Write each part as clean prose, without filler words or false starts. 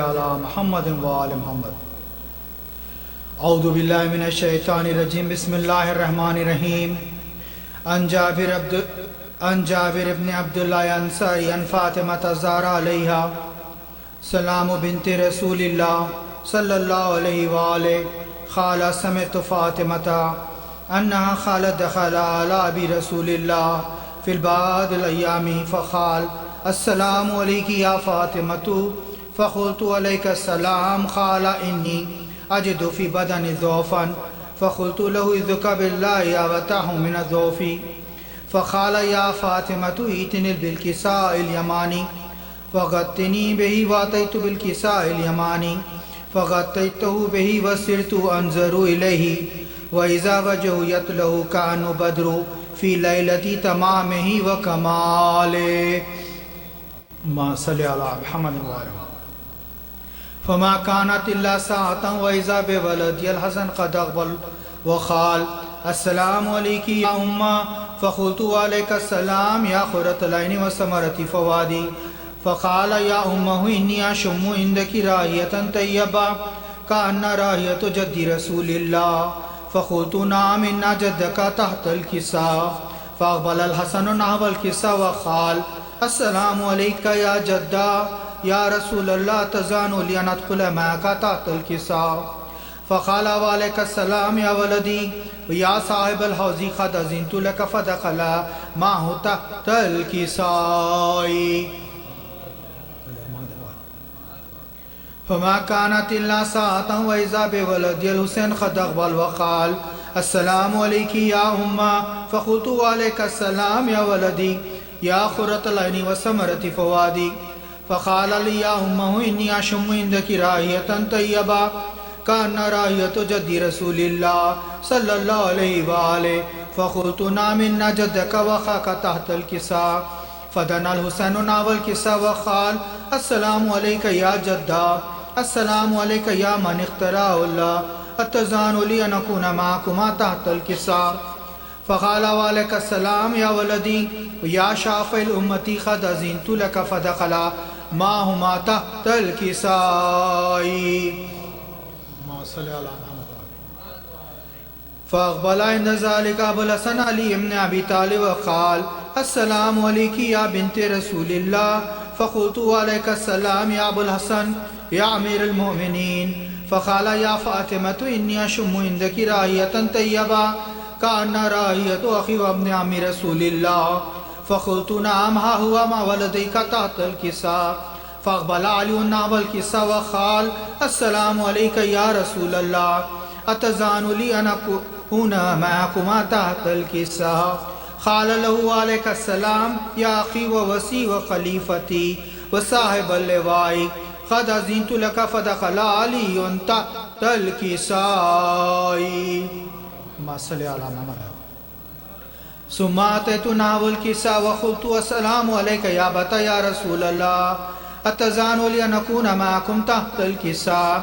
على محمد وآل محمد. اعوذ باللہ من الشیطان الرجیم. بسم اللہ الرحمن الرحیم. عن جابر بن عبداللہ انصاری عن فاطمة الزہرا علیہا سلام بنت رسول اللہ صلی اللہ علیہ وآلہ قال سمعت فاطمة انہا قالت دخل على ابی رسول اللہ فی البعض الایام فقال السلام علیک یا فاطمة فقلت علیک السلام. قال انی اجد فی بدن ضعفا فقلت له اذک باللہ اوتاه من الضعف. فقال یا فاطمة ائتنی بالکساء الیمانی فغطنی به واتیت بالکساء الیمانی فغطیته به وسرت انظر الیہ واذا وجهه یطلع کأنه بدر فی لیلۃ تمامہ وکمالہ. ما صلی علی محمد وآلہ. فما كانت الا ساعة واذا بولدي الحسن قد اقبل وقال السلام عليك يا امه فقلت عليك السلام يا قرة العين وثمرة فؤادي. فقال يا امه اني اشم عندك رائحة طيبة كأن رائحة جد رسول الله. فقلت نعم ان جدك تحت الكساء. فاقبل الحسن نحو الكساء وقال السلام عليك يا جدّا یا رسول اللہ تزان لی ان ادخل معك تحت الکساء. فقال وعلیک السلام یا ولدی یا صاحب الحوض قد اذنت لك فدخل معه تحت الکساء. فما كانت الا ساعة واذا بولدي الحسين قد اقبل وقال السلام عليك يا امه فقلت وعليك السلام يا ولدي يا قرة العين وثمرة فؤادي. فقال لي يا امه اني اشم عندك رائحة طيبة كأن رائحة جد رسول الله صلى الله عليه وآله. فقلت نعم ان جدك وخاك تحت الكساء. فدنا الحسين نحو الكساء وقال السلام عليك يا جدا السلام عليك يا من اخترع الله اتزان لي ان اكون معكما تحت الكساء. فقال وعليك السلام يا ولدي يا شافع الأمة قد أذنت لك فدخل معهما تحت الكساء. فأقبل عند ذلك أبو الحسن علي بن أبي طالب وقال السلام عليك يا بنت رسول الله. فقلت وعليك السلام يا أبو الحسن يا أمير المؤمنين. فقال يا فاطمة إني أشم عندك رائحة طيبة كأن رائحة أخي وابن عم رسول الله. فقلت نعم ها هو ما ولديك تحت الكساء. فأقبل علي نحو الكساء وقال السلام عليك يا رسول الله أتزان لي أن أكون معكما تحت الكساء. قال له عليك السلام يا أخي ووسي وخليفتي وصاحب اللواء قد أذنت لك فدخل علي تحت الكساء. ما صلی علی محمد. ثم أتيت نحو الكساء وقلت السلام عليك يا أبتاه يا رسول الله أتزان لي أن أكون معكم تحت الكساء.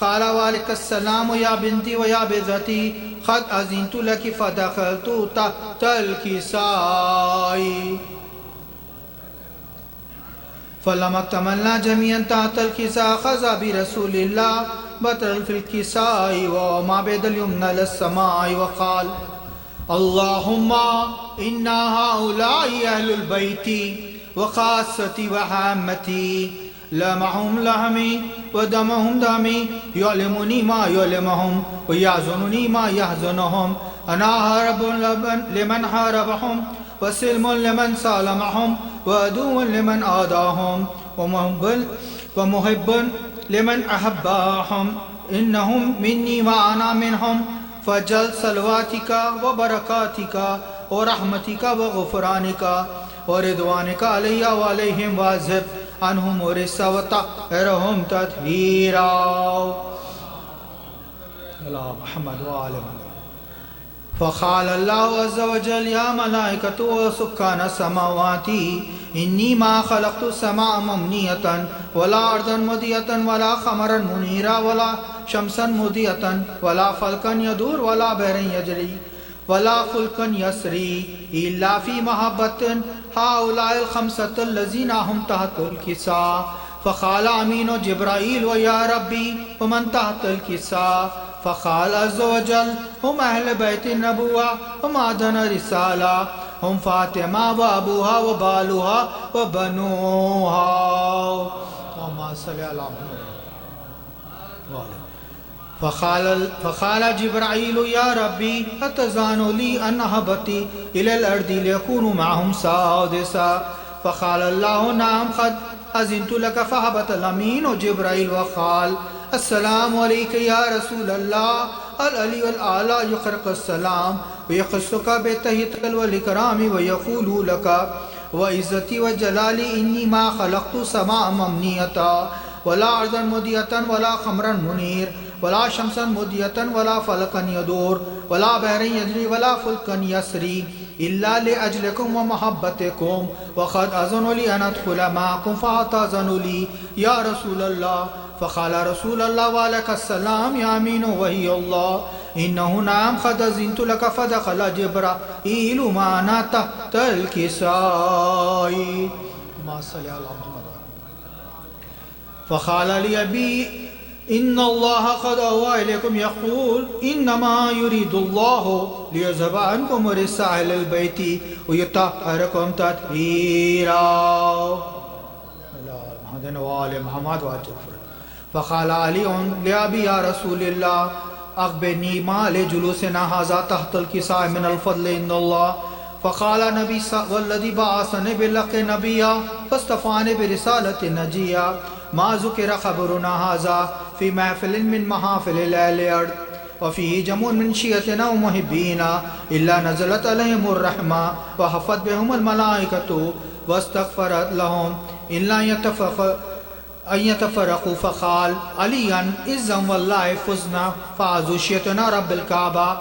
قال وعليك السلام يا بنتي ويا بذتي قد أذنت لك فدخلت تحت الكساء. فلما اكتملنا جميعا تحت الكساء أخذ برسول الله بطل في الكساء وما بيد اليمنى للسماء وقال اللهم إن هؤلاء أهل البيت وخاصتي وحامتي لمهم لحمي ودمهم دمي يعلمني ما يعلمهم ويحزنني ما يحزنهم. أنا هارب لمن حاربهم وسلم لمن سالمهم وعدو لمن آذاهم ومحب لمن أحبهم. إنهم مني وأنا منهم. فجل صلواتك وبركاتك ورحمتك وغفرانك ورضوانك علي وعليهم واذهب عنهم الرجس وطهرهم تطهيرا. محمد وآل محمد. فقال الله عز وجل يا ملائكة وسكان السماوات إني ما خلقت السماء ممنية ولا أرضا مضية ولا قمرا منيرا ولا شمسا مضية ولا فلكا يدور ولا بحر يجري ولا فلكا يسري إلا في محبة هؤلاء الخمسة الذين هم تحت الكساء. فقال امین جبرائیل یا ربی ومن تحت الکساء فقال عز وجل هم اہل بیت النبوہ ومعدن رسالہ هم فاطمہ وابوها وبالوها وبنوها اللهم صل علی محمد. فقال جبرائیل یا ربی اتزان لی ان هبتی الى الارض لیکون معهم سادسا فقال اللہ نعم قد اذنت لك فهبط الامین جبرائیل وقال السلام علیکم یا رسول اللہ العلی الاعلی یقرق السلام ویقصک بتحیت والاکرام ویقول لك وعزتی وجلالی انی ما خلقت سماء ممنیتا ولا عرضا مدیتا ولا خمرا منیر ولا شمسا مدیتا ولا فلقا یدور ولا بحرا یجری ولا فلقا یسری الا لاجلکم ومحبتکم وقد اذن لی ان ادخل معکم فاعتذن لی یا رسول اللہ فقال رسول اللہ وعلیک السلام یا امین وحی اللہ انه نعم قد اذنت لك فدخل جبرائیل معنا تحت الکساء ما صلی علی محمد. فقال لي ابي ان الله قد اوحى اليكم يقول انما يريد الله ليذهب عنكم الرجس اهل البيت ويطهركم تطهيرا. فقال علي لأبي يا رسول الله أخبرني ما لجلوسنا هذا تحت الكساء من الفضل عند الله. فقال نبي والذي بعثني بالحق نبيا فاصطفاني برسالة نجيا ما ذكر خبرنا هذا في محفل من محافل الأرض وفيه جمع من شيعتنا ومحبينا إلا نزلت عليهم الرحمة وحفت بهم الملائكة واستغفرت لهم إلا أن يتفرقوا. فقال عليا إذن والله فزنا فعزوا شيعتنا رب الكعبة.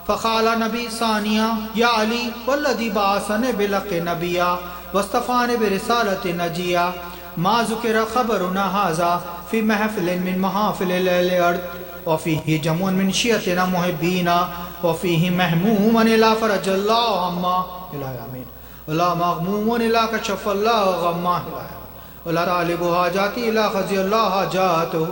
فقال نبي ثانيا يا علي والذي بعثني بالحق نبيا واصطفاني برسالة نجيا ما ذكر خبرنا هذا في محفل من محافل الأرض وفيه جمع من شيعتنا محبينا وفيه مهموما إلى فرج الله عما إلى يمين ولا مغموم إلى كشف الله غمه ولا طالب حاجاتي إلى خزي الله حاجاته.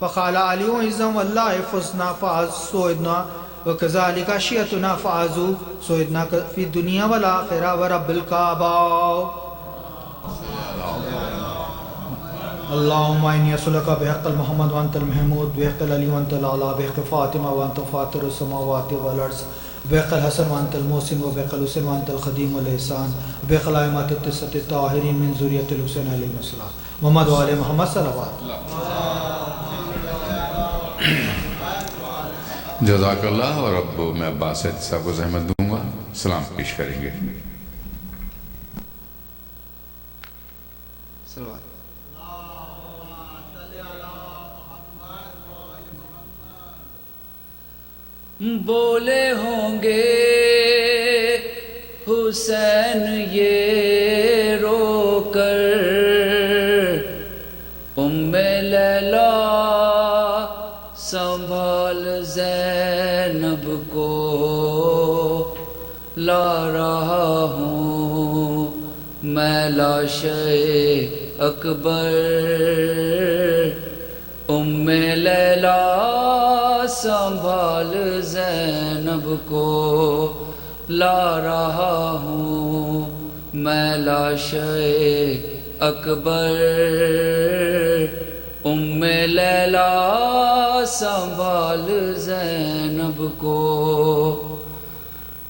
فقال علي إذن والله فزنا فعزنا وكذلك شيعتنا فعزوا سعدنا في الدنيا والآخرة ورب الكعبة. اللهم إني أسألك بحق المحمد وأنت المحمود بحق العلي وأنت الأعلى بحق فاطمة وأنت فاطر السماوات والأرض بحق الحسن وأنت المحسن وبحق الحسين وأنت الخديم والإحسان بحق الأئمة التسعة الطاهرين من ذرية الحسين عليهم السلام محمد وآل محمد صلوات. جزاک اللہ. اور اب میں عباس صاحب کو زحمت دوں گا سلام پیش کریں گے. بولے ہوں گے حسین یہ رو کر ام لیلا سنبھال زینب کو لا رہا ہوں میں لاش اکبر ام لیلا سنبھال زینب کو لا رہا ہوں میں لاش اکبر ام لیلا سنبھال زینب کو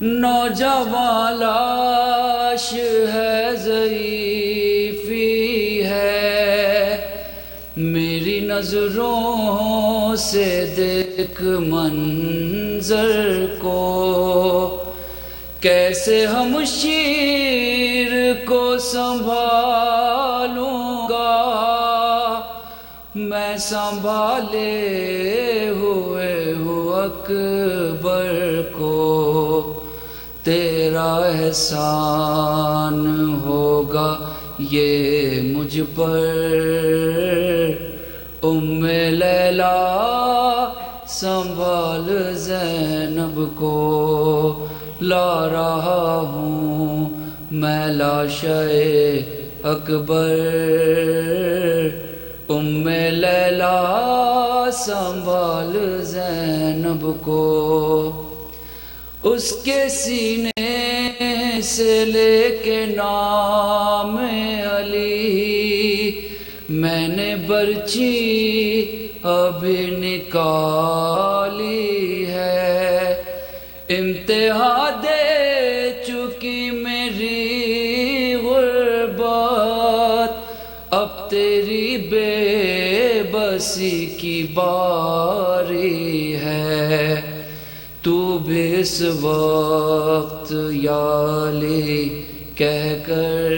نوجوان لاش ہے ضعیفی ہے میری نظروں سے دیکھ منظر کو کیسے ہم شیر کو سنبھالوں گا میں سنبھالے ہوئے ہوں اکبر کو تیرا احسان ہوگا یہ مجھ پر ام لیلا سنبھال زینب کو لا رہا ہوں میں لاش اکبر ام لیلا سنبھال زینب کو، اس کے سینے سے لے کے نام علی میں نے برچی ابھی نکالی ہے، انتہا دے چکی میری غربت، اب تیری بے بسی کی باری ہے، تو بھی اس وقت یا علی کہہ کر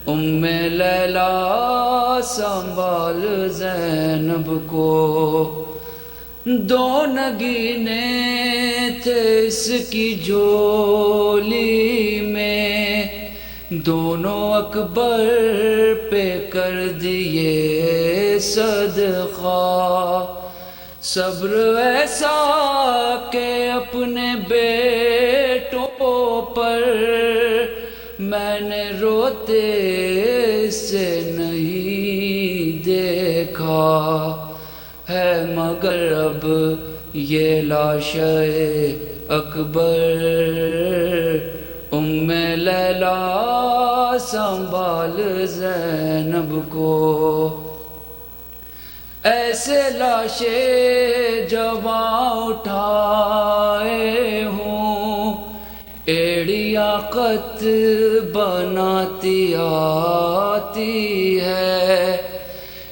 ام لیلا سنبھال زینب کو، دو نگینے تھے اس کی جھولی میں، دونوں اکبر پہ کر دیے صدقہ، صبر ایسا کہ اپنے بیٹوں پر میں نے روتے سے نہیں دیکھا ہے، مگر اب یہ لاشِ اکبر ام لیلا سنبھال زینب کو، ایسے لاشیں جواں اٹھائے ہوں، ایڑیاں قط بناتی آتی ہے،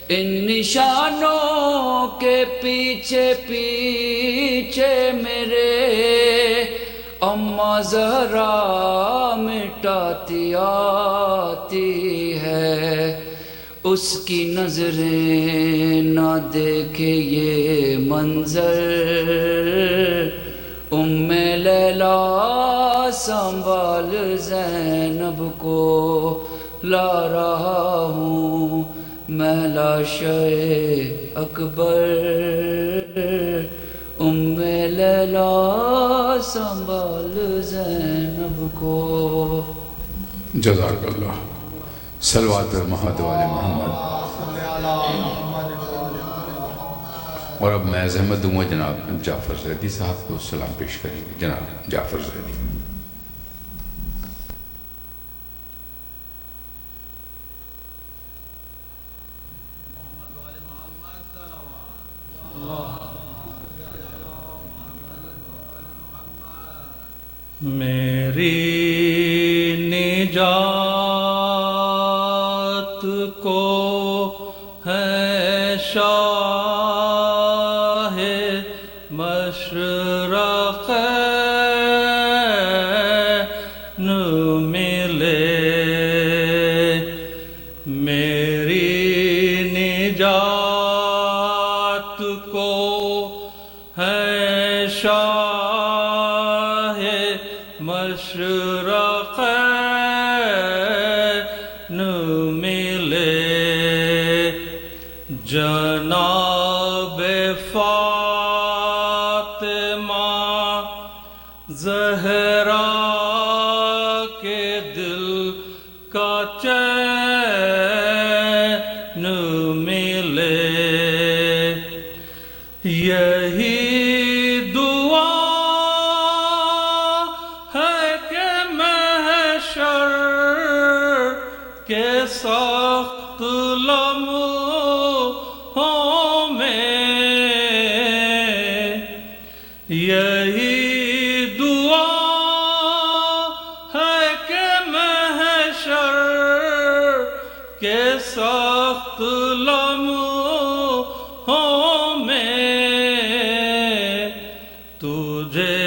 ان نشانوں کے پیچھے پیچھے میرے اماں زہرا مٹاتی آتی ہے، اس کی نظریں نہ دیکھے یہ منظر، ام لیلا سنبھال زینب کو لا رہا ہوں میں لاشِ اکبر، ام لیلا سنبھال زینب کو۔ جزاک اللہ، صلوات محمد والے محمد۔ اور اب میں زحمت دوں گا جناب جعفر زیدی صاحب کو سلام پیش کریں گے، جناب جعفر زیدی۔ میری نجات کو ہے شاہ مشرقین ملے، میری نجات کو ہے شاہ مشرقین ملے، جناب فاطمہ زہرا کے دل کا چین ملے، یہی دعا ہے کہ محشر کے سخت لمحوں میں، یہی دعا ہے کہ محشر کے سخت لمحوں میں تجھے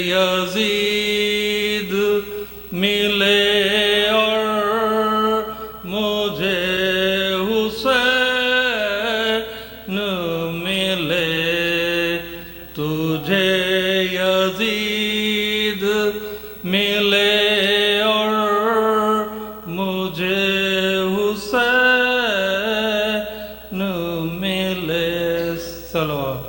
یزید ملے اور مجھے حسین ملے، تجھے یزید ملے اور مجھے حسین ملے، صلوات۔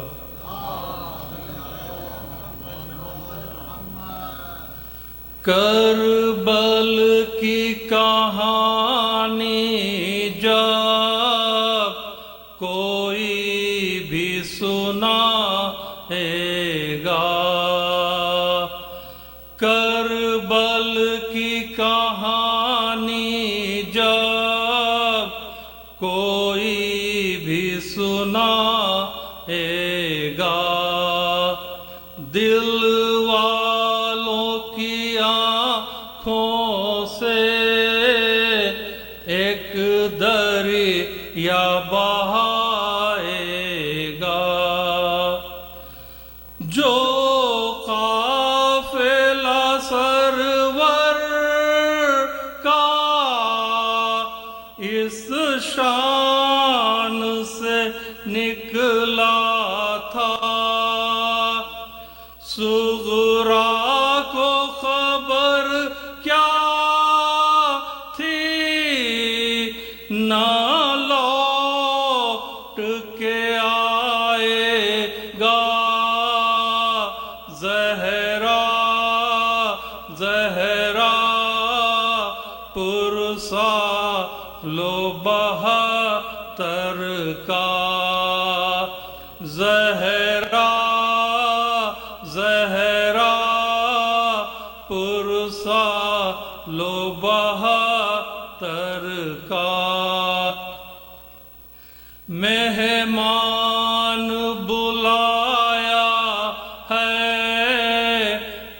کربل کی کہاں کوئی بھی سنائے گا، کربل کی کہانی جب کوئی بھی سنائے گا، دل والوں کی آنکھوں سے ایک دریا بہائے گا، جو قافلہ سرور کا اس شان سے نکلا تھا، صغرا کو خبر کیا تھی، نہ لوٹ کے آئے گا، زہرا زہرا پرسال و بہتر کا، زہرا زہرا پرسال و بہتر کا، مہمان بلایا ہے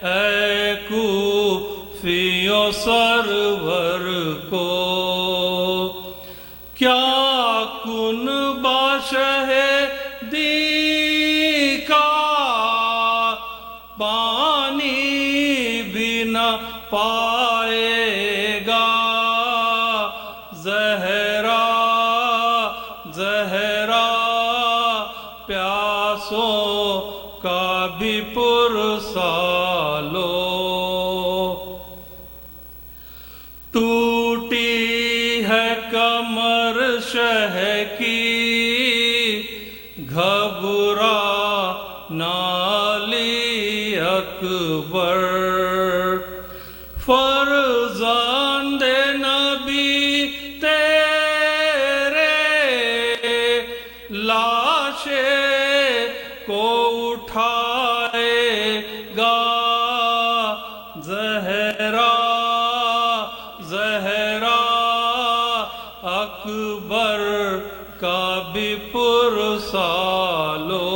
اے کوفیوں سرور کو، کیا کن باشہدی کا پانی بھی نہ پائے گا، زہرا زہرا پیاسوں کا بھی پرسالو، ٹوٹی ہے کمر شہ کی گھبرا نالی اکبر، فرزند نبی تیرے لاشے کو اٹھائے گا، زہرا زہرا اکبر کا بھی پرسالو،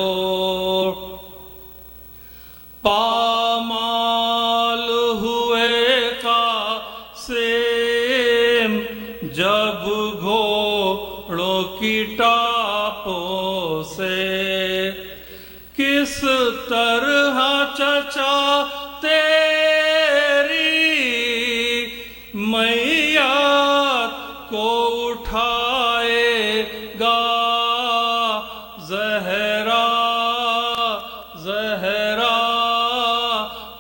پامال ہوئے قاسم جب گھوڑوں کی ٹاپوں سے، کس طرح چچا تیری میت کو اٹھائے گا، زہرا زہرا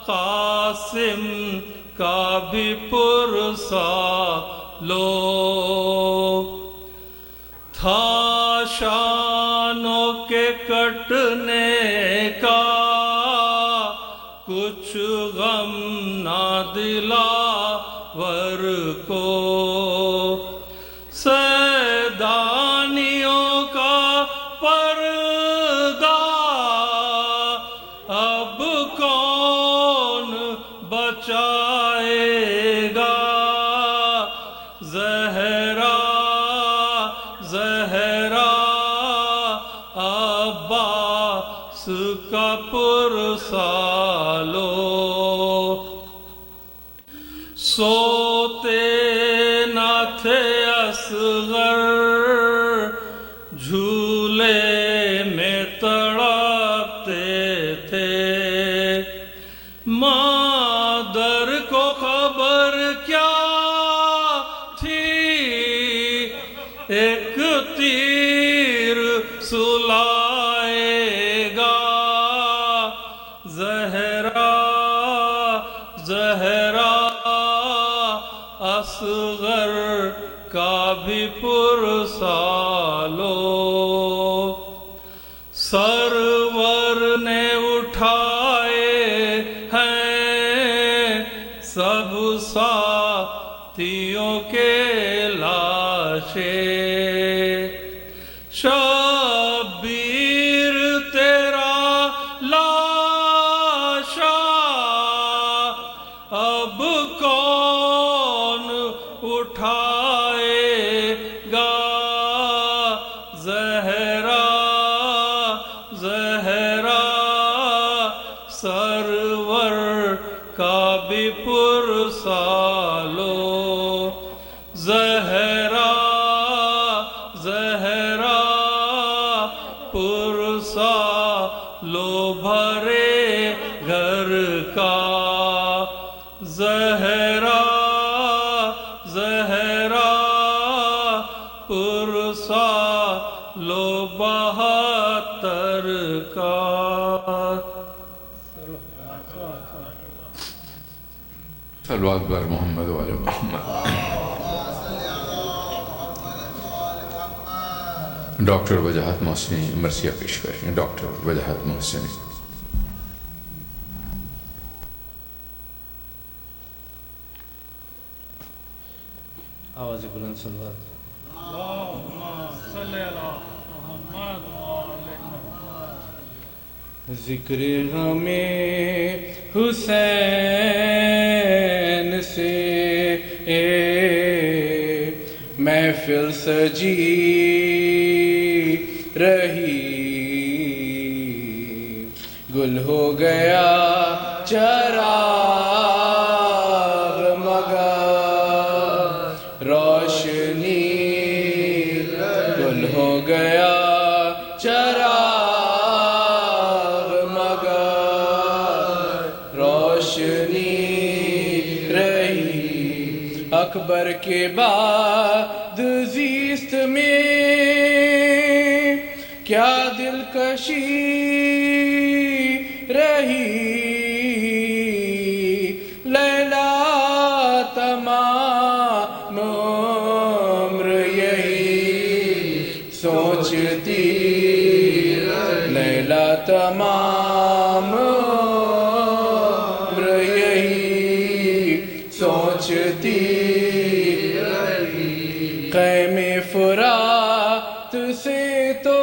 قاسم کا بھی پرسالو، تھا شانوں کے کٹنے کا کچھ غم نہ دلاور کو، سیدانیوں کا پردہ اب کون بچائے گا، زہرا زہرا عباس کا پرسالو، سوتے نہ تھے اصغر جھولے میں تڑپتے تھے، مادر کو خبر کیا تھی، ایک تیر سلائے گا، زہرا زہرا اصغر کا بھی پرسالو، سرور نے اٹھائے ہیں سب ساتھیوں کے لاشیں، شبیر تیرا لاشا اب کون اٹھائے گا زہرا زہرا سرور کا بھی پرسالو زہرا زہرا پرسا لو بھرے گھر کا زہرا زہرا پرسا لو 72 کا صلو اکبر محمد و آل محمد. ڈاکٹر وجاہت محسنی مرثیہ پیش کریں. ڈاکٹر وجاہت محسنی. آواز بلند صلوات. اللہم صلی علی محمد و آل محمد. ذکر غم حسین سے محفل سجی رہی گل ہو گیا چراغ مگر روشنی گل ہو گیا چراغ مگر روشنی رہی اکبر کے بعد زیست میں کیا دلکشی رہی لیلا تمام عمر یہی سوچتی لیلا تمام عمر یہی سوچتی قیم فرات سے تو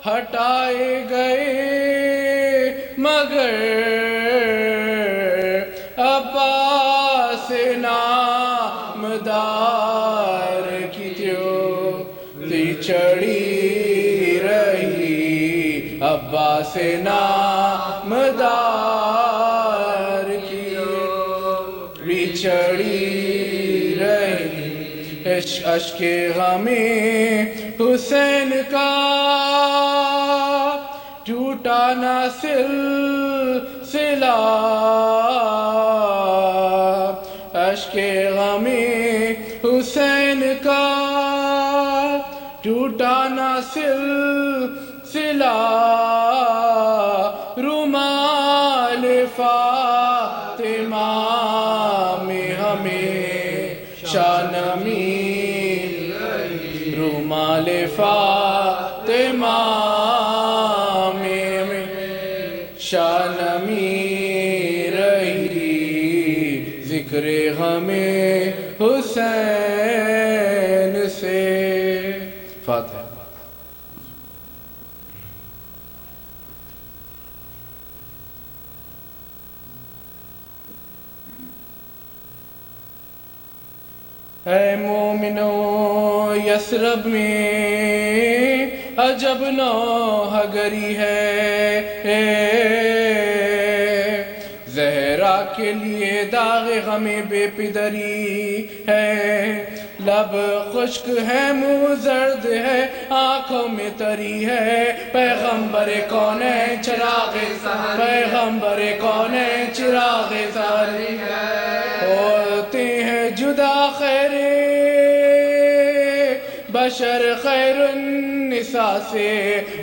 ہٹائے گئے مگر عباس نامدار کی تیوری چڑھی رہی عباس نامدار کی تیوری چڑھی رہی اشک غم حسین کا ٹوٹا نہ سلسلہ اشک غم حسین کا ٹوٹا نہ سلسلہ رومال فاطمہ میں ہمیشہ نمی رومال فاطمہ میں ہمیشہ نمی رہی ذکر غم حسین سے. فاتحہ. اے مومنو یثرب میں عجب نوح گری ہے زہرا کے لیے داغ غم بے پدری ہے لب خشک ہے منہ زرد ہے آنکھوں میں تری ہے پیغمبر کونین چراغ سحر پیغمبر کونین چراغ سحر ہوتے ہیں جدا خیر بشر خیر النساء سے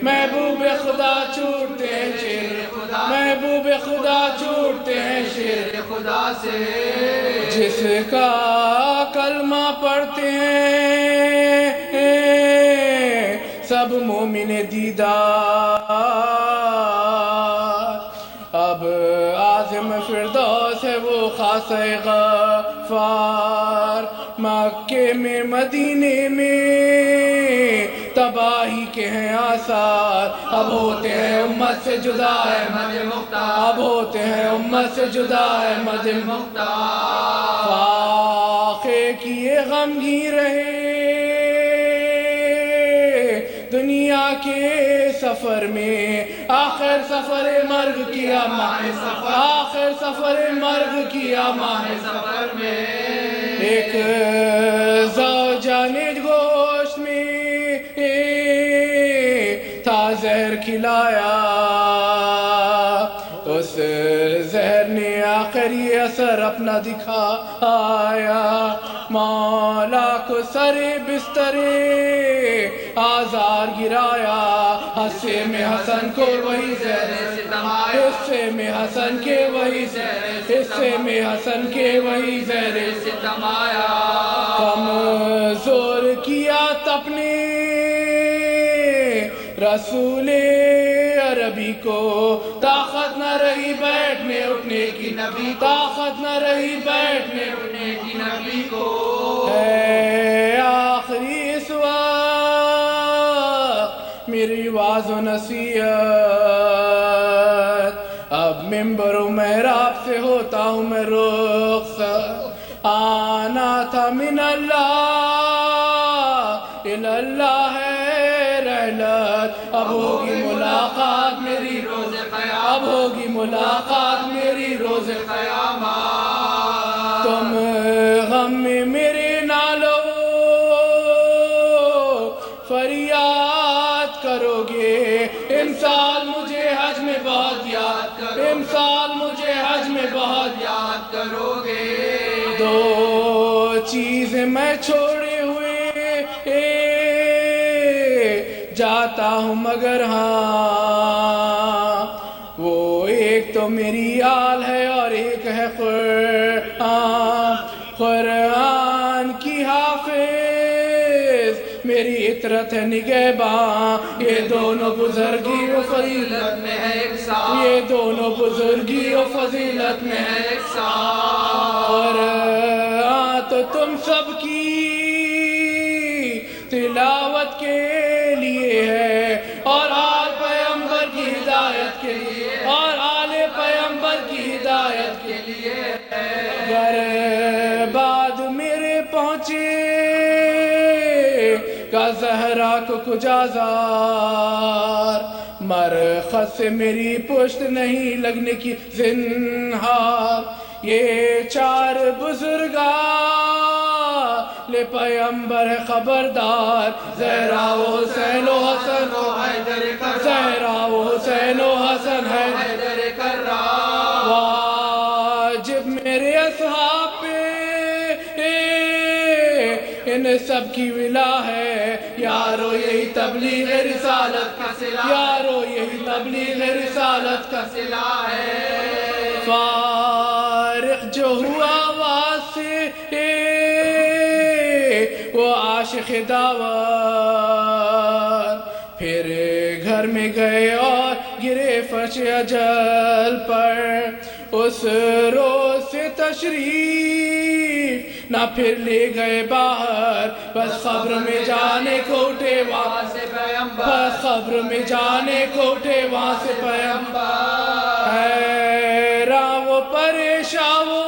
محبوب خدا چھوٹتے ہیں شیر خدا محبوب خدا چھوٹتے ہیں شیر خدا سے جس کا کلمہ پڑھتے ہیں سب مومن دیدار اب عازم فردوس ہے وہ خاص غفار مکے میں مدینے میں تباہی کے ہیں آثار، اب ہوتے ہیں امت سے جدا احمد مختار، اب ہوتے ہیں امت سے جدا احمد مختار۔ فاقے کیے غمگین رہے دنیا کے سفر میں، آخر سفر مرگ کیا ماہ سفر، آخر سفر مرگ کیا ماہ سفر میں۔ ایک زوجہ نے گوشت میں تھا زہر کھلایا، اس زہر نے آخری اثر اپنا دکھایا، مولا کو سر بستر آزار گرایا، حصے میں حسن کو وہی زہر ستم آیا، حصے میں حسن کے وہی زہر، حصے میں حسن کے وہی زہر ستم آیا۔ کمزور کیا تپ نے رسول عربی کو، طاقت نہ رہی بیٹھنے اٹھنے کی نبی، طاقت نہ رہی بیٹھنے اٹھنے کی نبی کو۔ اے آخری اس وقت میری واز و نصیحت، اب ممبر و محراب سے ہوتا ہوں میں رخصت، آنا تھا من اللہ اللہ ہے رحلت، اب ہوگی ملاقات میری روز قیامت، اب ہوگی ملاقات میری روز قیامت۔ تم غم میں میرے نالو فریاد کرو گے، امسال مجھے حج میں بہت یاد کرو، امسال مجھے حج میں بہت یاد کرو گے۔ دو چیزیں میں چھوڑے ہوئے جاتا ہوں مگر ہاں، وہ ایک تو میری آل ہے اور ایک ہے قرآن، قرآن کی حافظ میری عطرت ہے نگہباں، یہ دونوں بزرگی و فضیلت میں ہے ایک ساتھ، یہ دونوں بزرگی و فضیلت میں ہے ایک ساتھ۔ قرآن تو تم سب کی تلاوت کے لیے ہے، اور آل پیغمبر کی ہدایت کے لیے، اور آل پیغمبر کی ہدایت کے لیے ہے۔ گر بعد میرے پہنچے کا زہرا کو کچھ آزار، مرخص سے میری پشت نہیں لگنے کی زنہار، یہ چار بزرگان لے پیغمبر ہے خبردار، زہرا و حسین و حسن و حیدر کرار، زہرا و حسین و حسن حیدر کرار۔ واجب میرے اصحاب پہ ان سب کی ولا ہے، یارو یہی تبلیغ رسالت کا صلہ، یارو یہی تبلیغ رسالت کا صلہ ہے۔ فارغ جو ہوا آواز سے وہ عاشق دعوت، پھر گھر میں گئے اور گرے فرش اجل پر، اس روز سے تشریف نہ پھر لے گئے باہر، بس خبر میں جانے کو اٹھے وہاں سے پیغمبر، بس خبر میں جانے کو اٹھے وہاں سے پیغمبر۔ حیران وہ پریشان وہ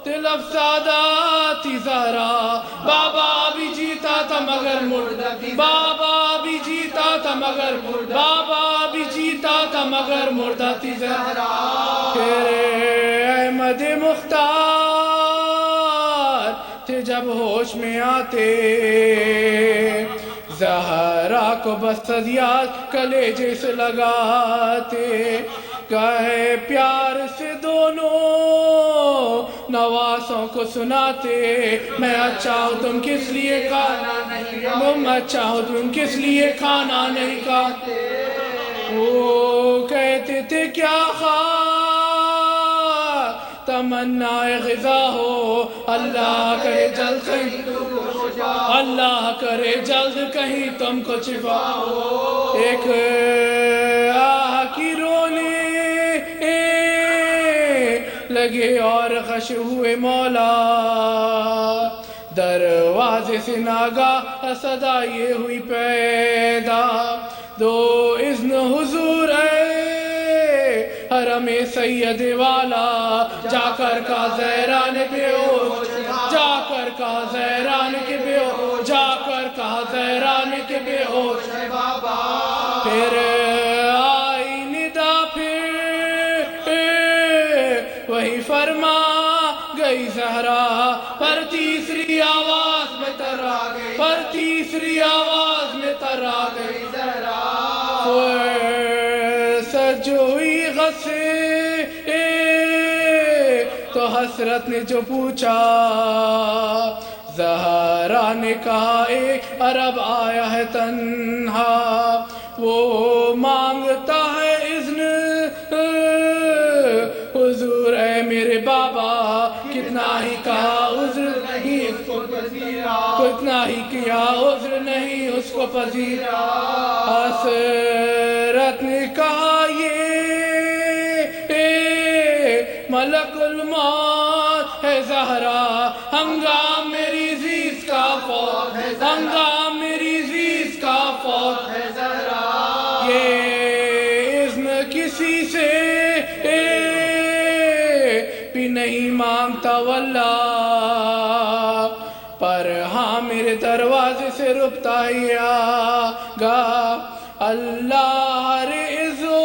دل افسادہ تھی زہرا، بابا بھی جیتا تھا مگر مردہ تھی، بابا بھی جیتا تھا مگر مردہ، بابا بھی جیتا تھا مگر مردہ تھی زہرا۔ پھر احمد مختار تھے جب ہوش میں آتے، زہرا کو بس صدیات کلیجے سے لگاتے، کہے پیار سے دونوں نواسوں کو سناتے، میں اچھا ہوں تم کس لیے کھانا نہیں کھاتے، میں اچھا ہوں تم کس لیے کھانا نہیں کھاتے۔ وہ کہتے تھے کیا خواہ تمنا غذا ہو، اللہ کرے جلد کہیں تم کو شفا، اللہ کرے جلد کہیں تم کو شفا ہو۔ ایک آہ کی رونے لگے اور غش ہوئے مولا، دروازے سے ناگاہ صدا یہ ہوئی پیدا، دو اذن حضور حرم سید والا، جا کر کا زیران بے ہوش، جا کر کا زیران کے بے ہوش، جا کر کا زیران کے بے ہوش ہے بابا، پھر آئی ندا، پھر وہی فرما گئی زہرا، پر تیسری آواز میں ترا گئی، پر تیسری آواز میں ترا گئی زہرا، جو ہوئی غصے تو حسرت نے جو پوچھا، زہرا نے کہا ایک عرب آیا ہے تنہا، وہ مانگتا ہے اذن حضور، اے میرے بابا کتنا ہی کہا عذر نہیں اس کو پذیرا، کتنا ہی کیا عذر نہیں اس کو پذیرا، حسرت نے کہا یہ ملک الموت ہے زہرا، ہنگام میری زیز کا فوت ہے، ہنگام میری زیز کا فوت ہے زہرا، یہ اذن کسی سے بھی نہیں مانگتا واللہ، پر ہاں میرے دروازے سے رکتا ہی آگا، اللہ رضو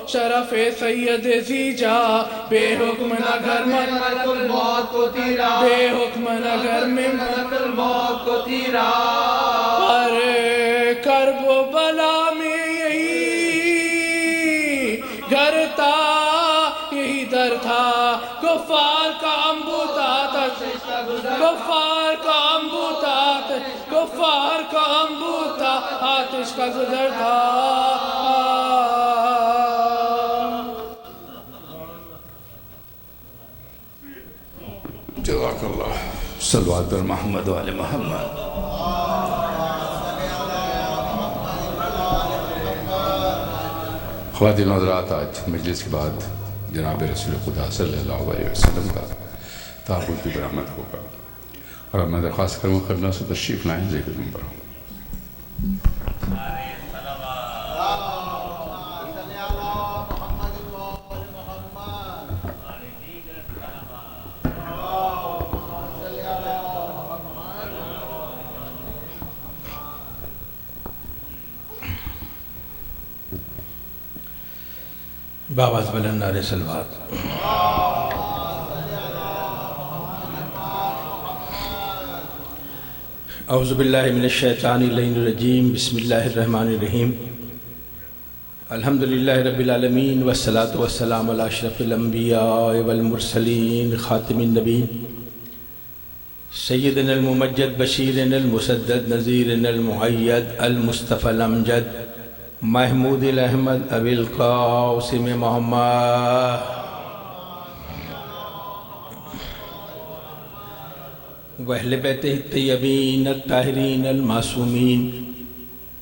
شرف سید زیجا، بے حکم نہ گھر میں ملک الموت کو تیرا، بے حکم نہ گھر میں ملک الموت کو تیرا، پر کرب و بلا میں یہی گھر تھا، یہی در تھا، کفار کا انبوتا تھا، کفار کا انبوتا تھا، کفار کا انبوتا آتش کا گزر تھا، جزاک اللہ، صلوات بر محمد و آل محمد۔ خواتین و حضرات، آج مجلس کے بعد جناب رسول خدا صلی اللہ علیہ وسلم کا تعارف بھی برآمد ہوگا، اور میں درخواست کروں گا خدمت سے تشریف لائیں ذکر نمبر۔ بآواز بلند نعرے صلوات۔ اعوذ باللہ من الشیطان اللعین الرجیم، بسم اللہ الرحمن الرحیم، الحمدللہ رب العالمین، والصلاة والسلام علی اشرف الانبیاء والمرسلین، خاتم النبیین، سیدنا الممجد، بشیرنا المسدد، نذیرنا المؤید، المصطفى الامجد، محمود الاحمد، ابی القاسم محمد، واہل بیتہ الطیبین الطاہرین المعصومین،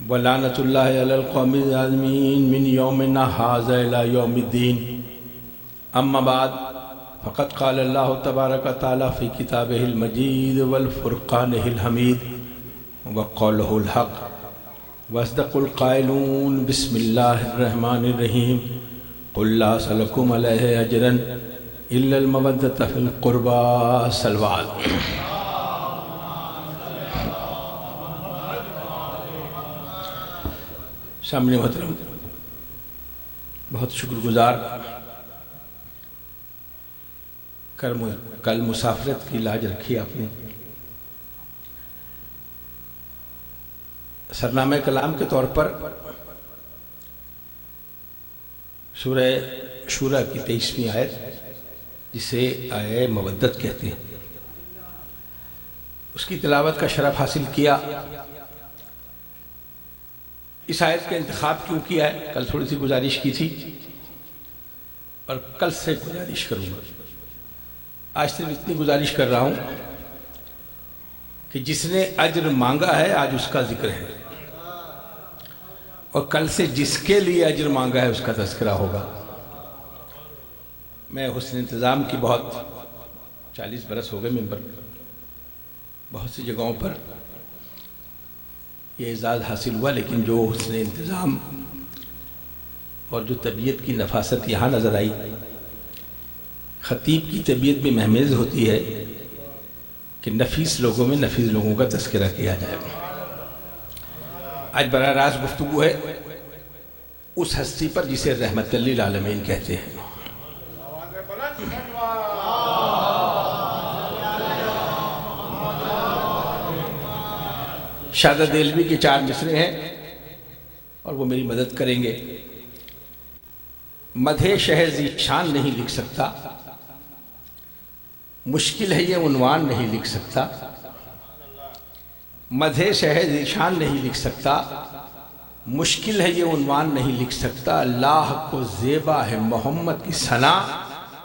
ولعنۃ اللہ علی القوم الظالمین من یومنا ھذا الی یوم الدین، اما بعد، فقد قال اللہ تبارک و تعالی فی کتابہ المجید والفرقانہ الحمید، وقولہ الحق، واصدق القائلون، بسم اللہ الرحمن الرحیم، قل لا اسألکم علیہ اجرا الا المودۃ فی القربى، صلوات۔ سامنے محترم، بہت شکر گزار، کل مسافرت کی لاج رکھی آپ نے، سرنامہ کلام کے طور پر سورہ شورى کی 23ویں آیت، جسے آیہ مودت کہتے ہیں، اس کی تلاوت کا شرف حاصل کیا۔ اس آیت کا انتخاب کیوں کیا ہے، کل تھوڑی سی گزارش کی تھی، اور کل سے گزارش کروں گا۔ آج صرف اتنی گزارش کر رہا ہوں کہ جس نے اجر مانگا ہے آج اس کا ذکر ہے، اور کل سے جس کے لیے اجر مانگا ہے اس کا تذکرہ ہوگا۔ میں حسن انتظام کی بہت 40 برس ہو گئے ممبر، بہت سی جگہوں پر یہ اعزاز حاصل ہوا، لیکن جو حسن انتظام اور جو طبیعت کی نفاست یہاں نظر آئی، خطیب کی طبیعت بھی مہمیز ہوتی ہے کہ نفیس لوگوں میں نفیس لوگوں کا تذکرہ کیا جائے۔ آج براہ راست گفتگو ہے اس ہستی پر جسے رحمت للعالمین کہتے ہیں۔ شہزادہ دہلوی کے 4 مصرے ہیں اور وہ میری مدد کریں گے۔ مدح شہ ذی شان نہیں لکھ سکتا، مشکل ہے یہ عنوان نہیں لکھ سکتا۔ مدح شہ ذی شان نہیں لکھ سکتا، مشکل ہے یہ عنوان نہیں لکھ سکتا۔ اللہ کو زیبا ہے محمد کی ثنا،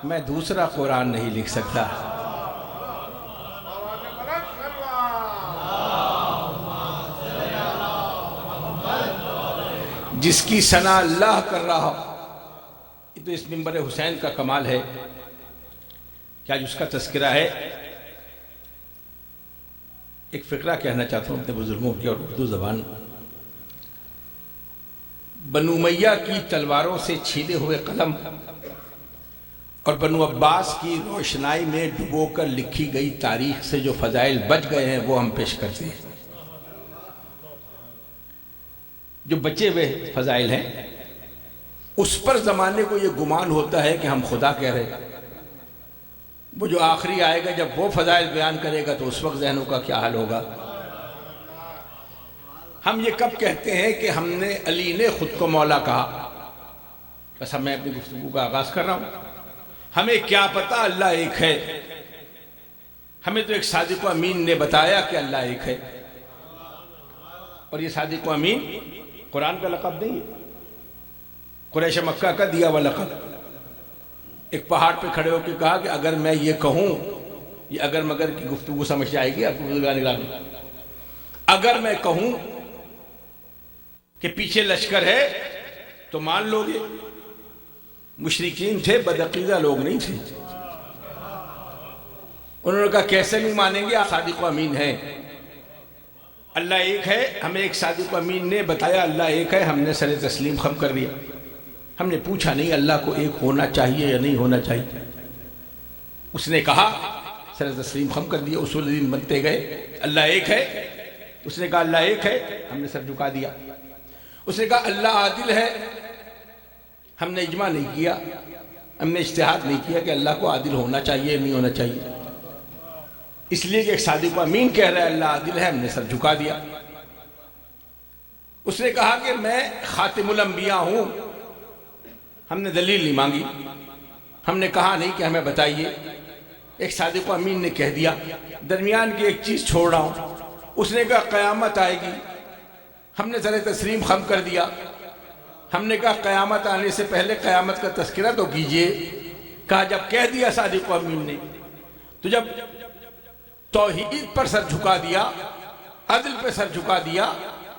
میں دوسرا قرآن نہیں لکھ سکتا۔ جس کی ثنا اللہ کر رہا ہو، یہ تو اس منبر حسین کا کمال ہے کہ آج اس کا تذکرہ ہے۔ ایک فقرہ کہنا چاہتا ہوں اپنے بزرگوں کی اور اردو زبان۔ بنو امیہ کی تلواروں سے چھینے ہوئے قلم اور بنو عباس کی روشنائی میں ڈبو کر لکھی گئی تاریخ سے جو فضائل بچ گئے ہیں وہ ہم پیش کرتے ہیں۔ جو بچے ہوئے فضائل ہیں اس پر زمانے کو یہ گمان ہوتا ہے کہ ہم خدا کہہ رہے ہیں۔ وہ جو آخری آئے گا جب وہ فضائل بیان کرے گا تو اس وقت ذہنوں کا کیا حال ہوگا۔ ہم یہ کب کہتے ہیں کہ ہم نے علی نے خود کو مولا کہا؟ بس میں اپنی گفتگو کا آغاز کر رہا ہوں۔ ہمیں کیا پتا اللہ ایک ہے، ہمیں تو ایک صادق و امین نے بتایا کہ اللہ ایک ہے، اور یہ صادق و امین قرآن کا لقب نہیں ہے، قریش مکہ کا دیا ہوا لقب۔ ایک پہاڑ پہ کھڑے ہو کے کہا کہ اگر میں یہ کہوں، یہ اگر مگر کی گفتگو سمجھ آئے گی آپ کو بزرگان گرامی، اگر میں کہوں کہ پیچھے لشکر ہے تو مان لو گے؟ مشرکین تھے، بدعقیدہ لوگ نہیں تھے۔ انہوں نے کہا کیسے نہیں مانیں گے، آپ صادق و امین ہیں، اللہ ایک ہے، ہمیں ایک صادق و امین نے بتایا اللہ ایک ہے، ہم نے سر تسلیم خم کر دیا۔ ہم نے پوچھا نہیں اللہ کو ایک ہونا چاہیے یا نہیں ہونا چاہیے، اس نے کہا سر تسلیم خم کر دیا، اصول دین بنتے گئے۔ اللہ ایک ہے، اس نے کہا اللہ ایک ہے، ہم نے سر جھکا دیا۔ اس نے کہا اللہ عادل ہے، ہم نے اجماع نہیں کیا، ہم نے اجتہاد نہیں کیا کہ اللہ کو عادل ہونا چاہیے نہیں ہونا چاہیے، اس لیے کہ ایک صادق و امین کہہ رہا ہے اللہ عادل ہے، ہم نے سر جھکا دیا۔ اس نے کہا کہ میں خاتم الانبیاء ہوں، ہم نے دلیل نہیں مانگی، ہم نے کہا نہیں کہ ہمیں بتائیے، ایک صادق و امین نے کہہ دیا۔ درمیان کی ایک چیز چھوڑ رہا ہوں، اس نے کہا قیامت آئے گی، ہم نے سر تسلیم خم کر دیا۔ ہم نے کہا قیامت آنے سے پہلے قیامت کا تذکرہ تو کیجئے۔ کہا جب کہہ دیا صادق و امین نے، تو جب توحید پر سر جھکا دیا، عدل پہ سر جھکا دیا،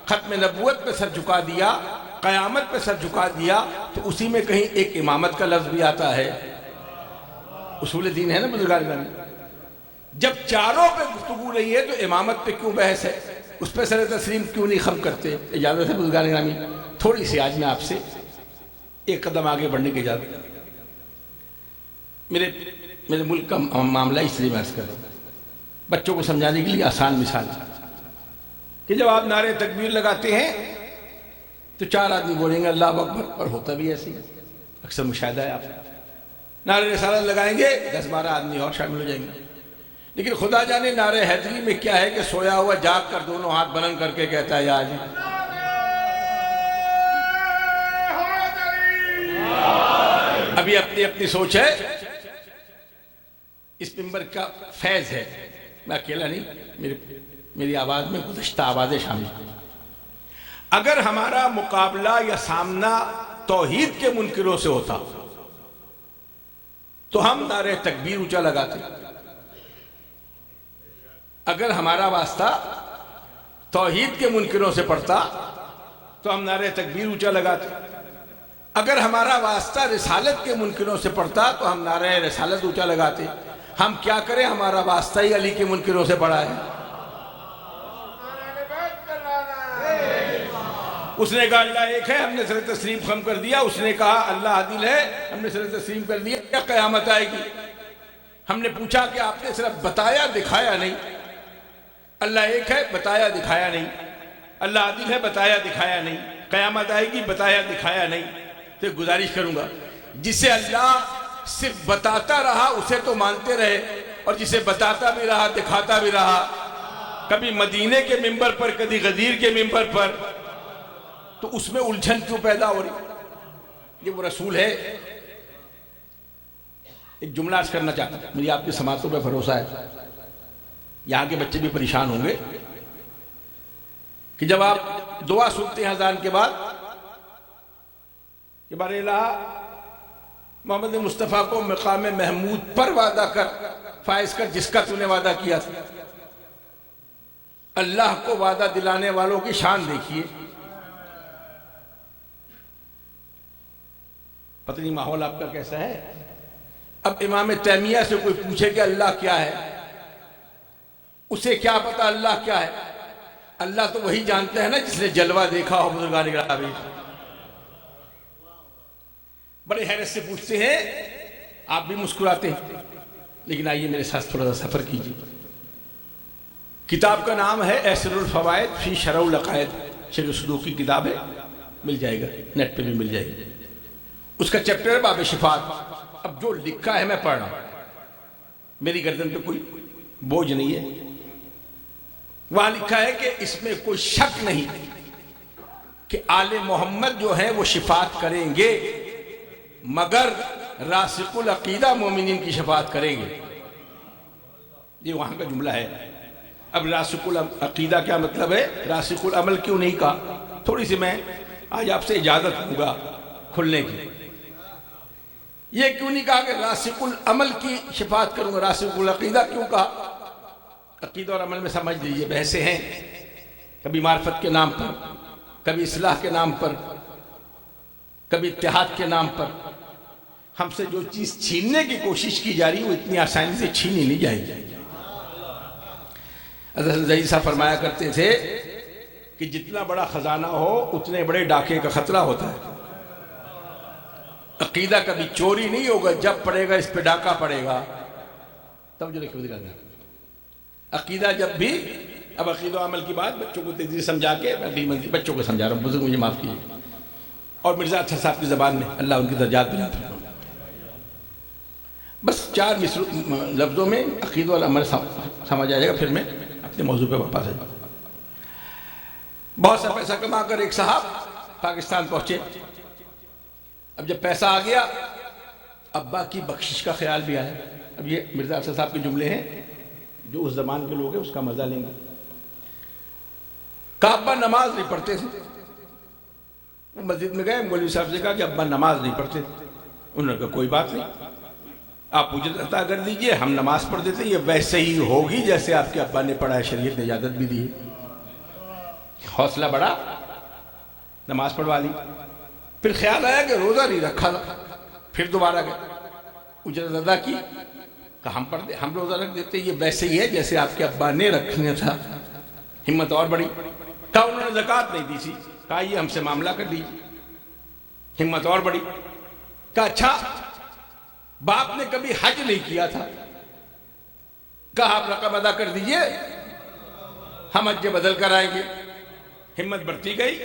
ختم نبوت پہ سر جھکا دیا، قیامت پہ سر جھکا دیا، تو اسی میں کہیں ایک امامت کا لفظ بھی آتا ہے۔ اصول دین ہے نا بزرگان گرامی، جب چاروں پہ گفتگو نہیں ہے تو امامت پہ کیوں بحث ہے، اس پہ سر تسلیم کیوں نہیں خم کرتے؟ اجازت ہے بزرگان گرامی تھوڑی سی آج میں آپ سے ایک قدم آگے بڑھنے کی اجازت؟ میرے ملک کا معاملہ اس لیے میں عرض کر رہا ہوں، بچوں کو سمجھانے کے لیے آسان مثال کہ جب آپ نعرے تکبیر لگاتے ہیں تو 4 آدمی بولیں گے اللہ اکبر، اور ہوتا بھی ایسے ہی، اکثر مشاہدہ ہے آپ۔ نعرے رسالت لگائیں گے 10-12 آدمی اور شامل ہو جائیں گے، لیکن خدا جانے نعرے حیدری میں کیا ہے کہ سویا ہوا جاگ کر دونوں ہاتھ بلند کر کے کہتا ہے یا علی۔ ابھی اپنی سوچ ہے، اس منبر کا فیض ہے، میں اکیلا نہیں، میری آواز میں گزشتہ آوازیں شامل ہیں۔ اگر ہمارا مقابلہ یا سامنا توحید کے منکروں سے ہوتا تو ہم نعرہ تکبیر اونچا لگاتے، اگر ہمارا واسطہ توحید کے منکروں سے پڑتا تو ہم نعرہ تکبیر اونچا لگاتے۔ اگر ہمارا واسطہ رسالت کے منکروں سے پڑتا تو ہم نعرہ رسالت اونچا لگاتے. ہم کیا کریں، ہمارا واسطہ ہی علی کے منکروں سے پڑا ہے. اس نے کہا اللہ ایک ہے، ہم نے سر تسلیم خم کر دیا. اس نے کہا اللہ عادل ہے، ہم نے سر تسلیم کر دیا. کیا قیامت آئے گی؟ ہم نے پوچھا کہ آپ نے صرف بتایا دکھایا نہیں. اللہ ایک ہے، بتایا دکھایا نہیں. اللہ عادل ہے، بتایا دکھایا نہیں. قیامت آئے گی، بتایا دکھایا نہیں. تو گزارش کروں گا جسے اللہ صرف بتاتا رہا اسے تو مانتے رہے، اور جسے بتاتا بھی رہا دکھاتا بھی رہا، کبھی مدینے کے ممبر پر کبھی غدیر کے ممبر پر، تو اس میں الجھن کیوں پیدا ہو رہی؟ یہ وہ رسول ہے. ایک جملہ عرض کرنا چاہتا ہوں، مجھے آپ کی سماعتوں پہ بھروسہ ہے، یہاں کے بچے بھی پریشان ہوں گے کہ جب آپ دعا سنتے ہیں اذان کے بعد کہ بار الہ محمد مصطفیٰ کو مقام محمود پر وعدہ کر، فائز کر جس کا تو نے وعدہ کیا تھا. اللہ کو وعدہ دلانے والوں کی شان دیکھیے. پتہ نہیں ماحول آپ کا کیسا ہے. اب امام تیمیہ سے کوئی پوچھے کہ اللہ کیا ہے، اسے کیا پتا اللہ کیا ہے؟ اللہ تو وہی جانتے ہیں نا جس نے جلوہ دیکھا ہو. بزرگان گرامی بڑے حیرت سے پوچھتے ہیں، آپ بھی مسکراتے ہیں. لیکن آئیے میرے ساتھ تھوڑا سا سفر کیجیے. کتاب کا نام ہے ایسر الفوائد فی شرح العقائد. شیخ صدوق کی کتاب ہے، مل جائے گا، نیٹ پہ بھی مل جائے گی. اس کا چیپٹر ہے باب شفاعت. اب جو لکھا ہے میں پڑھ رہا ہوں، میری گردن پہ کوئی بوجھ نہیں ہے. وہاں لکھا ہے کہ اس میں کوئی شک نہیں کہ آل محمد جو ہیں وہ شفاعت کریں گے، مگر راسخ العقیدہ مومنین کی شفاعت کریں گے. یہ وہاں کا جملہ ہے. اب راسخ العقیدہ کیا مطلب ہے، راسخ العمل کیوں نہیں کہا؟ تھوڑی سی میں آج آپ سے اجازت دوں گا کھلنے کی. یہ کیوں نہیں کہا کہ راسخ العمل کی شفاعت کروں گا، راسخ العقیدہ کیوں کہا؟ عقیدہ اور عمل میں سمجھ لیجئے بحثیں ہیں، کبھی معرفت کے نام پر، کبھی اصلاح کے نام پر، کبھی اتحاد کے نام پر. ہم سے جو چیز چھیننے کی کوشش کی جا رہی ہے وہ اتنی آسانی سے چھینی نہیں جائے گی. حضرت زہیر صاحب فرمایا کرتے تھے کہ جتنا بڑا خزانہ ہو اتنے بڑے ڈاکے کا خطرہ ہوتا ہے. عقیدہ کبھی چوری نہیں ہوگا، جب پڑے گا اس پہ ڈاکہ پڑے گا تب جو رکھے گا. عقیدہ جب بھی، اب عقیدہ و عمل کی بات بچوں کو تیزی سمجھا کے میں بچوں کو سمجھا رہا ہوں، بزرگ مجھے معاف کیجیے. اور مرزا اطہر صاحب کی زبان میں اللہ ان کی درجات بلند فرمائے. بس 4 لفظوں میں عقیدہ اور عمل سمجھ آ جائے گا، پھر میں اپنے موضوع پہ واپس آ جاؤں. بہت سا پیسہ کما کر ایک صاحب پاکستان پہنچے. اب جب پیسہ آ گیا ابا کی بخشش کا خیال بھی آیا. اب یہ مرزا اطہر صاحب کے جملے ہیں، جو اس زمان کے لوگ ہیں اس کا مزہ لیں گے. کہا ابا نماز نہیں پڑھتے تھے. مسجد میں گئے، مولوی صاحب سے کہا کہ ابا نماز نہیں پڑھتے تھے. انہوں نے کہا کوئی بات نہیں، آپ اجرت عطا کر دیجئے، ہم نماز پڑھ دیتے. یہ ویسے ہی ہوگی جیسے آپ کے ابا نے پڑھا ہے، شریعت نے اجازت بھی دی ہے. حوصلہ بڑھا، نماز پڑھوا لی. پھر خیال آیا کہ روزہ نہیں رکھا تھا. پھر دوبارہ گئے، اجرت ادا کی، کہا ہم روزہ رکھ دیتے. یہ ویسے ہی ہے جیسے آپ کے ابا نے رکھنا تھا. ہمت اور بڑی. کہا انہوں نے زکوٰۃ نہیں دی تھی. کہا یہ ہم سے معاملہ کر لیجیے. ہمت اور بڑی. کہا اچھا باپ نے کبھی حج نہیں کیا تھا. کہا آپ رقم ادا کر دیجئے، ہم حج بدل کر آئیں گے. ہمت بڑھتی گئی.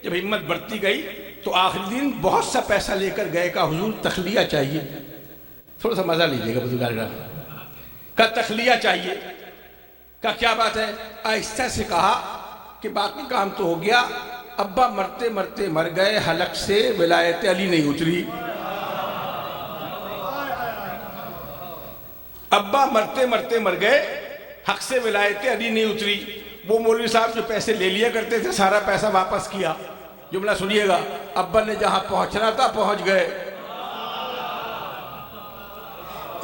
جب ہمت بڑھتی گئی تو آخری دن بہت سا پیسہ لے کر گئے. کہا حضور تخلیہ چاہیے. تھوڑا سا مزہ لیجئے گا بزرگان. کہا تخلیہ چاہیے. کہا کیا بات ہے؟ آہستہ سے کہا کہ باقی کام تو ہو گیا، ابا مرتے مرتے مر گئے، حلق سے ولایت علی نہیں اتری. ابا مرتے مرتے مر گئے، حق سے ولایت علی نہیں اتری. وہ مولوی صاحب جو پیسے لے لیا کرتے تھے سارا پیسہ واپس کیا. جملہ سنیے گا، ابا نے جہاں پہنچنا تھا پہنچ گئے.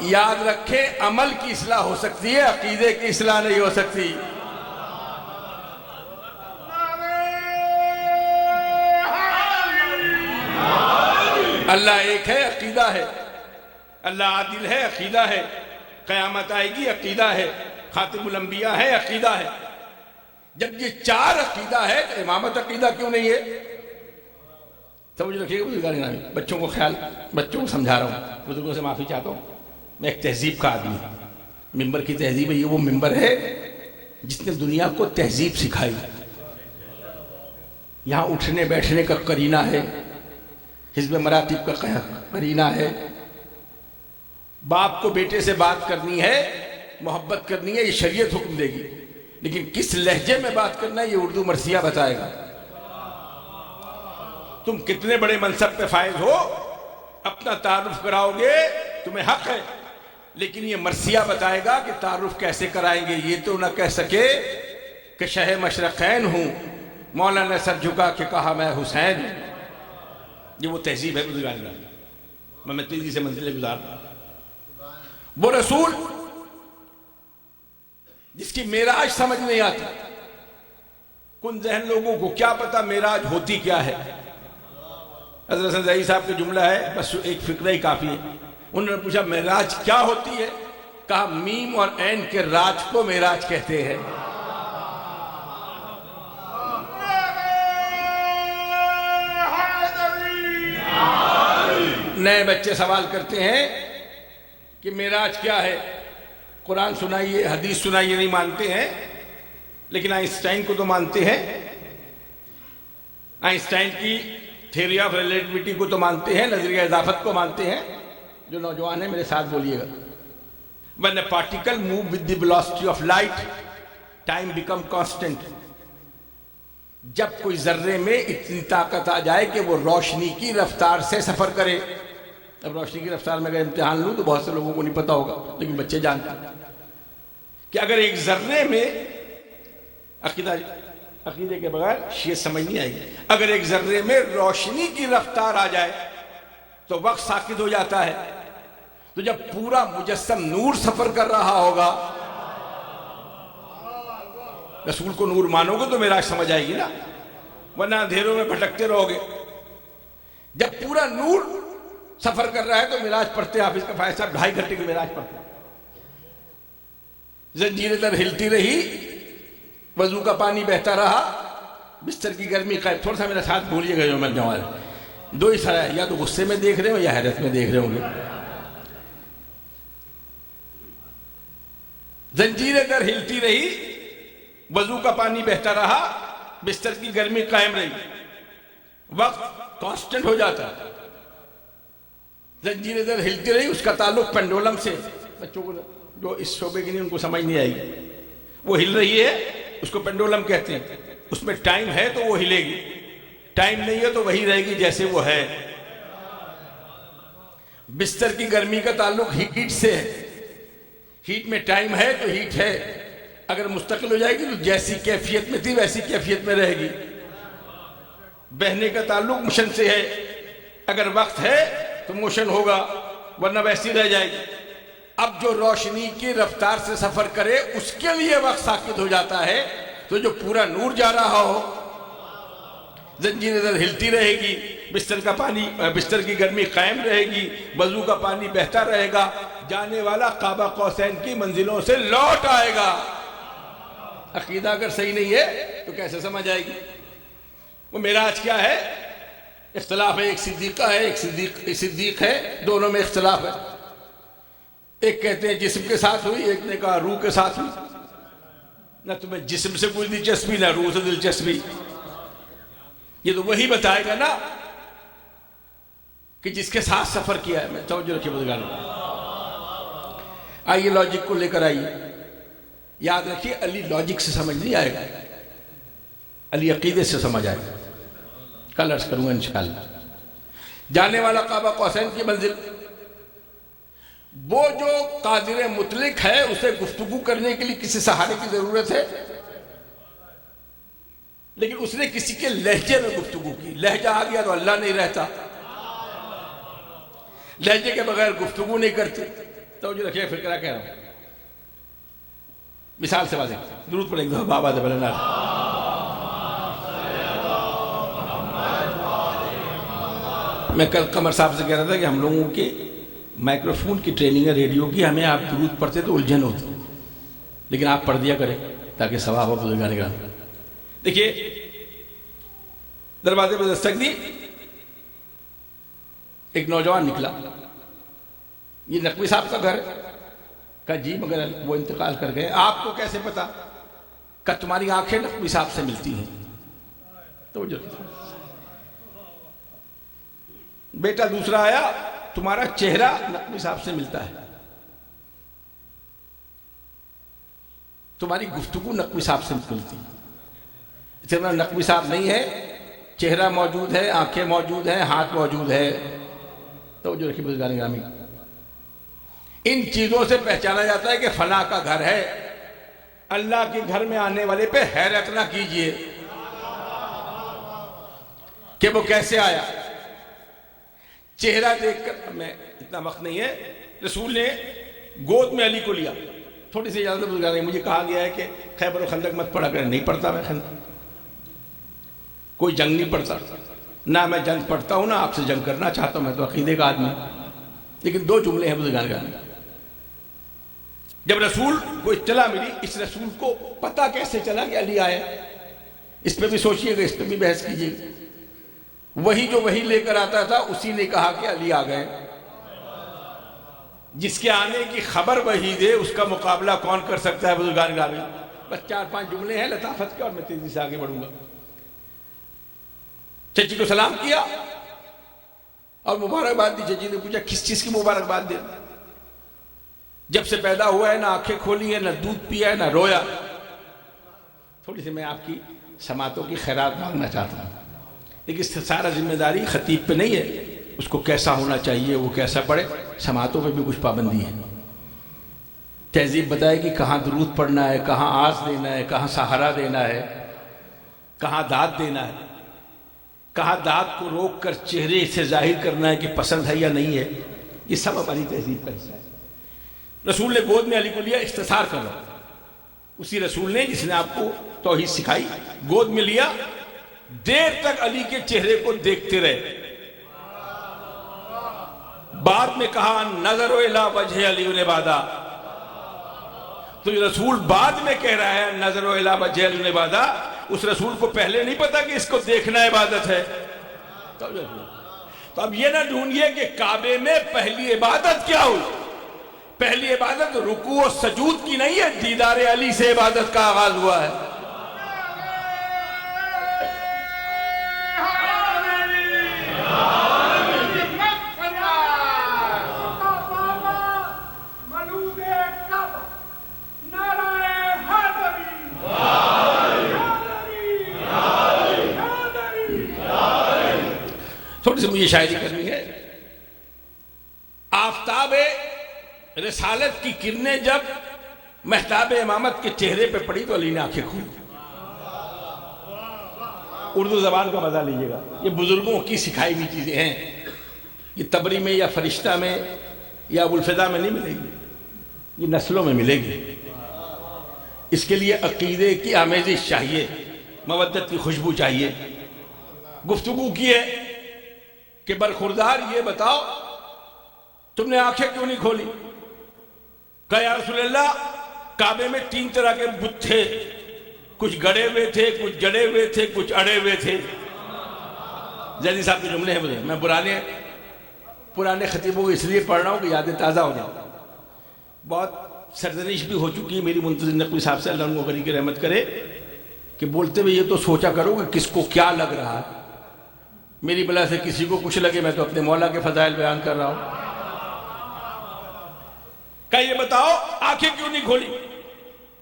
یاد رکھیں عمل کی اصلاح ہو سکتی ہے، عقیدے کی اصلاح نہیں ہو سکتی. اللہ ایک ہے عقیدہ ہے، اللہ عادل ہے عقیدہ ہے، قیامت آئے گی عقیدہ ہے، خاتم الانبیاء ہے عقیدہ ہے۔ جب یہ چار عقیدہ ہے تو امامت عقیدہ کیوں نہیں ہے؟ سمجھ رکھیے گا بزرگان گرامی، بچوں کو بچوں کو سمجھا رہا ہوں، بزرگوں سے معافی چاہتا ہوں، میں ایک تہذیب کا آدمی ہوں، ممبر کی تہذیب ہے، یہ وہ ممبر ہے جس نے دنیا کو تہذیب سکھائی۔ یہاں اٹھنے بیٹھنے کا قرینہ ہے، حزب مراتب کا قرینہ ہے، باپ کو بیٹے سے بات کرنی ہے، محبت کرنی ہے، یہ شریعت حکم دے گی، لیکن کس لہجے میں بات کرنا ہے یہ اردو مرثیہ بتائے گا۔ تم کتنے بڑے منصب پہ فائز ہو، اپنا تعارف کراؤ گے تمہیں حق ہے، لیکن یہ مرثیہ بتائے گا کہ تعارف کیسے کرائیں گے۔ یہ تو نہ کہہ سکے کہ شہ مشرقین ہوں، مولا نے سر جھکا کے کہا میں حسین ہوں۔ یہ وہ تہذیب ہے بزرگان گرامی، میں تیزی سے منزلیں گزار رہا ہوں۔ وہ رسول جس کی معراج سمجھ نہیں آتی، کن ذہن لوگوں کو کیا پتا معراج ہوتی کیا ہے۔ حضرت حسن زئی صاحب کا جملہ ہے، بس ایک فقرہ ہی کافی ہے۔ انہوں نے پوچھا معراج کیا ہوتی ہے؟ کہا میم اور عین کے راج کو معراج کہتے ہیں۔ نئے بچے سوال کرتے ہیں کہ معراج کیا ہے، قرآن سنائیے حدیث سنائیے، نہیں مانتے ہیں، لیکن آئنسٹائن کو تو مانتے ہیں، آئنسٹائن کی تھیوری آف ریلیٹیوٹی کو تو مانتے ہیں، نظریہ اضافت کو مانتے ہیں۔ جو نوجوان ہیں میرے ساتھ بولیے گا، when a particle move with the velocity of light time become constant۔ جب کوئی ذرے میں اتنی طاقت آ جائے کہ وہ روشنی کی رفتار سے سفر کرے۔ اب روشنی کی رفتار میں اگر امتحان لوں تو بہت سے لوگوں کو نہیں پتا ہوگا، لیکن بچے جانتے ہیں کہ اگر ایک ذرے میں عقیدے کے بغیر شیعہ سمجھ نہیں آئے گی، اگر ایک ذرے میں روشنی کی رفتار آ جائے تو وقت ساکت ہو جاتا ہے۔ تو جب پورا مجسم نور سفر کر رہا ہوگا، رسول کو نور مانو گے تو معراج سمجھ آئے گی نا، ورنہ اندھیروں میں بھٹکتے رہو گے۔ جب پورا نور سفر کر رہا ہے تو معراج پڑھتے، حافظ کا فائز صاحب 2.5 گھنٹے کی معراج پڑھتے۔ زنجیر در ہلتی رہی، وضو کا پانی بہتا رہا، بستر کی گرمی قائم۔ تھوڑا سا میرا ساتھ بھولیے گا، جو میں جوان دو ہی سارا ہے، یا تو غصے میں دیکھ رہے ہو یا حیرت میں دیکھ رہے ہوں گے۔ زنجیر در ہلتی رہی، وضو کا پانی بہتا رہا، بستر کی گرمی قائم رہی، وقت کانسٹنٹ ہو جاتا ہے۔ زنجیر در ہلتی رہی، اس کا تعلق پینڈولم سے، بچوں کو جو اس شعبے کی نہیں ان کو سمجھ نہیں آئے گی، وہ ہل رہی ہے اس کو پینڈولم کہتے ہیں، اس میں ٹائم ہے تو وہ ہلے گی، ٹائم نہیں ہے تو وہی رہے گی جیسے وہ ہے۔ بستر کی گرمی کا تعلق ہیٹ سے ہے، ہیٹ میں ٹائم ہے تو ہیٹ ہے، اگر مستقل ہو جائے گی تو جیسی کیفیت میں تھی ویسی کیفیت میں رہے گی۔ بہنے کا تعلق موشن سے ہے، اگر وقت ہے تو موشن ہوگا ورنہ ویسی رہ جائے گی۔ اب جو روشنی کی رفتار سے سفر کرے اس کے لیے وقت ساکت ہو جاتا ہے، تو جو پورا نور جا رہا ہو، زنجیر در ہلتی رہے گی، بستر کی گرمی قائم رہے گی، وضو کا پانی بہتا رہے گا، جانے والا قاب قوسین کی منزلوں سے لوٹ آئے گا۔ عقیدہ اگر صحیح نہیں ہے تو کیسے سمجھ آئے گی؟ وہ معراج کیا ہے؟ اختلاف ہے، ایک صدیقہ ہے ایک صدیق ہے، دونوں میں اختلاف ہے۔ ایک کہتے ہیں جسم کے ساتھ ہوئی، ایک نے کہا روح کے ساتھ ہوئی۔ نہ تمہیں جسم سے کوئی دلچسپی نہ روح سے دلچسپی، یہ تو وہی بتائے گا نا کہ جس کے ساتھ سفر کیا ہے۔ میں توجہ رکھیے بزرگان، آئیے لاجک کو لے کر آئیے۔ یاد رکھیے علی لاجک سے سمجھ نہیں آئے گا، علی عقیدے سے سمجھ آئے گا۔ کل عرض کروں گا انشاءاللہ۔ جانے والا قاب قوسین کی منزل، وہ جو قادر مطلق ہے اسے گفتگو کرنے کے لیے کسی سہارے کی ضرورت ہے، لیکن اس نے کسی کے لہجے میں گفتگو کی۔ لہجہ آ گیا تو اللہ نہیں رہتا، لہجے کے بغیر گفتگو نہیں کرتے۔ توجہ رکھیے، فکرہ کہہ رہا ہوں، مثال سے واضح درود پڑھیں گے بابا دے بلنا۔ میں کل قمر صاحب سے کہہ رہا تھا کہ ہم لوگوں کے مائکرو فون کی ٹریننگ ہے ریڈیو کی، ہمیں آپ درود پڑھتے تو الجھن ہوتی، لیکن آپ پڑھ دیا کریں تاکہ ثواب ہو بزرگان کرام۔ دیکھیے دروازے پہ دستک دی، ایک نوجوان نکلا، یہ نقوی صاحب کا گھر ہے؟ کہا جی، مگر وہ انتقال کر گئے۔ آپ کو کیسے پتا؟ کہ تمہاری آنکھیں نقوی صاحب سے ملتی ہیں۔ تو بیٹا دوسرا آیا، تمہارا چہرہ نقوی صاحب سے ملتا ہے، تمہاری گفتگو نقوی صاحب سے ملتی ہے۔ جب نقوی صاحب نہیں ہے، چہرہ موجود ہے، آنکھیں موجود ہیں، ہاتھ موجود ہے۔ تو جو رکھی بزرگان گرامی، ان چیزوں سے پہچانا جاتا ہے کہ فلاں کا گھر ہے۔ اللہ کے گھر میں آنے والے پہ حیرت نہ کیجئے کہ وہ کیسے آیا، چہرہ دیکھ کر۔ میں اتنا وقت نہیں ہے، رسول نے گود میں علی کو لیا، تھوڑی سی اجازت بزرگان، مجھے کہا گیا ہے کہ خیبر و خندق مت پڑھا کریں، نہیں پڑھتا میں خندق، کوئی جنگ نہیں پڑھتا، نہ میں جنگ پڑھتا ہوں، نہ آپ سے جنگ کرنا چاہتا ہوں، میں تو عقیدے کا آدمی ہوں۔ لیکن دو جملے ہیں بزرگان گرامی، جب رسول کو اطلاع ملی، اس رسول کو پتہ کیسے چلا کہ علی آئے؟ اس پہ بھی سوچئے گا، اس پہ بھی بحث کیجئے گا۔ وہی جو وہی لے کر آتا تھا، اسی نے کہا کہ علی آ گئے۔ جس کے آنے کی خبر وہی دے، اس کا مقابلہ کون کر سکتا ہے بزرگان گرامی؟ بس 4-5 جملے ہیں لطافت کے، اور میں تیزی سے آگے بڑھوں گا۔ چچی کو سلام کیا اور مبارکباد دی۔ چچی نے پوچھا کس چیز کی مبارکباد دے؟ جب سے پیدا ہوا ہے نہ آنکھیں کھولی ہیں، نہ دودھ پیا ہے، نہ رویا۔ تھوڑی سی میں آپ کی سماعتوں کی خیرات مانگنا چاہتا ہوں، لیکن اس سے سارا ذمہ داری خطیب پہ نہیں ہے، اس کو کیسا ہونا چاہیے، وہ کیسا پڑھے۔ سماعتوں پہ بھی کچھ پابندی ہے۔ تہذیب بتائے کہ کہاں درود پڑھنا ہے، کہاں آس دینا ہے، کہاں سہارا دینا ہے، کہاں داد دینا ہے، کہاں داد کو روک کر چہرے سے ظاہر کرنا ہے کہ پسند ہے یا نہیں ہے۔ یہ سب ہماری تہذیب کا حصہ ہے۔ رسول نے گود میں علی کو لیا، اختصار کر رہا، اسی رسول نے جس نے آپ کو توحید سکھائی، گود میں لیا، دیر تک علی کے چہرے کو دیکھتے رہے۔ بعد میں کہا نظر الی وجہ علی عبادہ، تو یہ رسول بعد میں کہہ رہا ہے نظر الی وجہ علی عبادہ، اس رسول کو پہلے نہیں پتا کہ اس کو دیکھنا عبادت ہے۔ تو اب یہ نہ ڈھونڈیے کہ کعبے میں پہلی عبادت کیا ہوئی۔ پہلی عبادت رکوع و سجود کی نہیں ہے، دیدار علی سے عبادت کا آغاز ہوا ہے۔ تھوڑی سی مجھے شاعری کرنی ہے۔ آفتاب رسالت کی کرنیں جب مہتاب امامت کے چہرے پہ پڑی تو علی نے آنکھیں کھولی۔ اردو زبان کا مزہ لیجئے گا، یہ بزرگوں کی سکھائی ہوئی چیزیں ہیں، یہ تبری میں یا فرشتہ میں یا ابوالفدا میں نہیں ملے گی، یہ نسلوں میں ملے گی۔ اس کے لیے عقیدے کی آمیزش چاہیے، مودت کی خوشبو چاہیے۔ گفتگو کی ہے کہ برخوردار یہ بتاؤ تم نے آنکھیں کیوں نہیں کھولی؟ کہا یا رسول اللہ کعبے میں 3 طرح کے بت تھے، کچھ گڑے ہوئے تھے، کچھ جڑے ہوئے تھے، کچھ اڑے ہوئے تھے۔ زیدی صاحب کے جملے ہیں، میں پرانے خطیبوں کو اس لیے پڑھ رہا ہوں کہ یادیں تازہ ہو جائیں۔ بہت سرزنش بھی ہو چکی ہے میری منتظر نقوی صاحب سے، اللہ ان کو غنی کی رحمت کرے، کہ بولتے ہوئے یہ تو سوچا کرو کہ کس کو کیا لگ رہا ہے۔ میری بلا سے کسی کو کچھ لگے، میں تو اپنے مولا کے فضائل بیان کر رہا ہوں۔ کہ یہ بتاؤ آنکھیں کیوں نہیں کھولی؟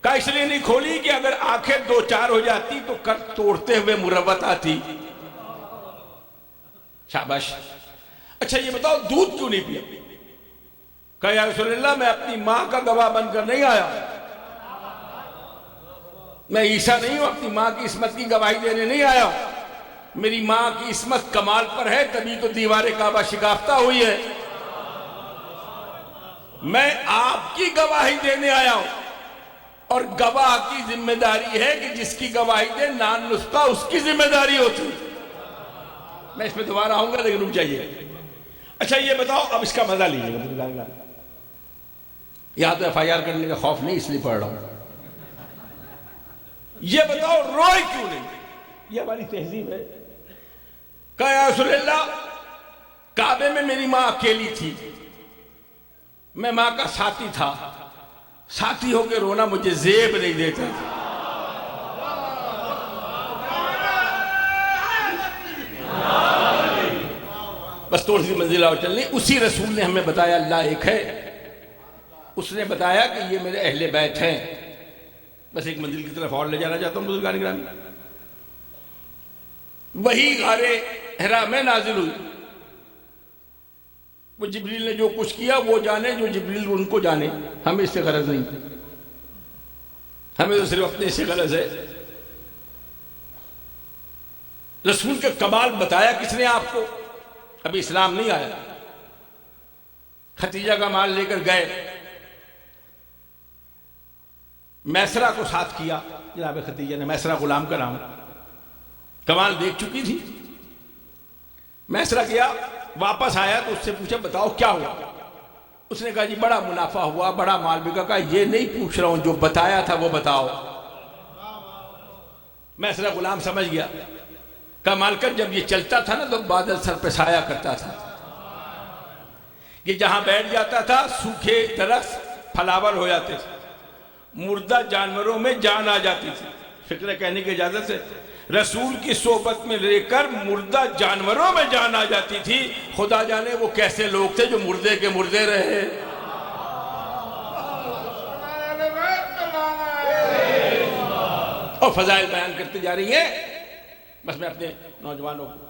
کہ اس لیے نہیں کھولی کہ اگر آنکھیں 2-4 ہو جاتی تو کر توڑتے ہوئے مروت آتی۔ شاباش۔ اچھا یہ بتاؤ دودھ کیوں نہیں پیا؟ کہ یا رسول اللہ میں اپنی ماں کا گواہ بن کر نہیں آیا، میں عیسیٰ نہیں ہوں، اپنی ماں کی عصمت کی گواہی دینے نہیں آیا، میری ماں کی عصمت کمال پر ہے، تبھی تو دیوار کعبہ شکافتہ ہوئی ہے۔ میں آپ کی گواہی دینے آیا ہوں، اور گواہ کی ذمہ داری ہے کہ جس کی گواہی دے نان نسخہ اس کی ذمہ داری ہوتی۔ میں اس پہ دوبارہ آؤں گا لیکن رک جائیے. اچھا یہ بتاؤ اب اس کا مزہ لیجیے. یہاں تو FIR کرنے کا خوف نہیں اس لیے پڑھ رہا ہوں. یہ بتاؤ روئے کیوں نہیں؟ یہ ہماری تہذیب ہے. کہا یا رسول اللہ کعبے میں میری ماں اکیلی تھی, میں ماں کا ساتھی تھا, ساتھی ہو کے رونا مجھے زیب نہیں دیتا. بس تھوڑی سی منزل اور چلنی. اسی رسول نے ہمیں بتایا اللہ ایک ہے, اس نے بتایا کہ یہ میرے اہل بیت ہیں. بس ایک منزل کی طرف اور لے جانا چاہتا ہوں بزرگان گرامی. وہی غار حرا میں نازل ہوئی. وہ جبریل نے جو کچھ کیا وہ جانے, جو جبریل ان کو جانے. ہمیں اس سے غرض نہیں, ہمیں تو صرف اپنے سے غرض ہے. رسول کا کمال بتایا کس نے آپ کو؟ ابھی اسلام نہیں آیا. ختیجہ کا مال لے کر گئے, میسرہ کو ساتھ کیا. جناب ختیجہ نے, میسرہ غلام کا نام, کمال دیکھ چکی تھی. میسرہ کیا, واپس آیا تو اس سے پوچھا بتاؤ کیا ہوا؟ اس نے کہا جی بڑا منافع ہوا, بڑا مال بکا. کہا یہ نہیں پوچھ رہا ہوں, جو بتایا تھا وہ بتاؤ. میسرہ غلام سمجھ گیا. کہا مالکن جب یہ چلتا تھا نا تو بادل سر پہ سایہ کرتا تھا. یہ جہاں بیٹھ جاتا تھا سوکھے درخت پھلاور ہو جاتے تھے, مردہ جانوروں میں جان آ جاتی تھی. فکر کہنے کی اجازت ہے, رسول کی صحبت میں لے کر مردہ جانوروں میں جان آ جاتی تھی. خدا جانے وہ کیسے لوگ تھے جو مردے کے مردے رہے. اور فضائل بیان کرتے جا رہی ہیں. بس میں اپنے نوجوانوں کو,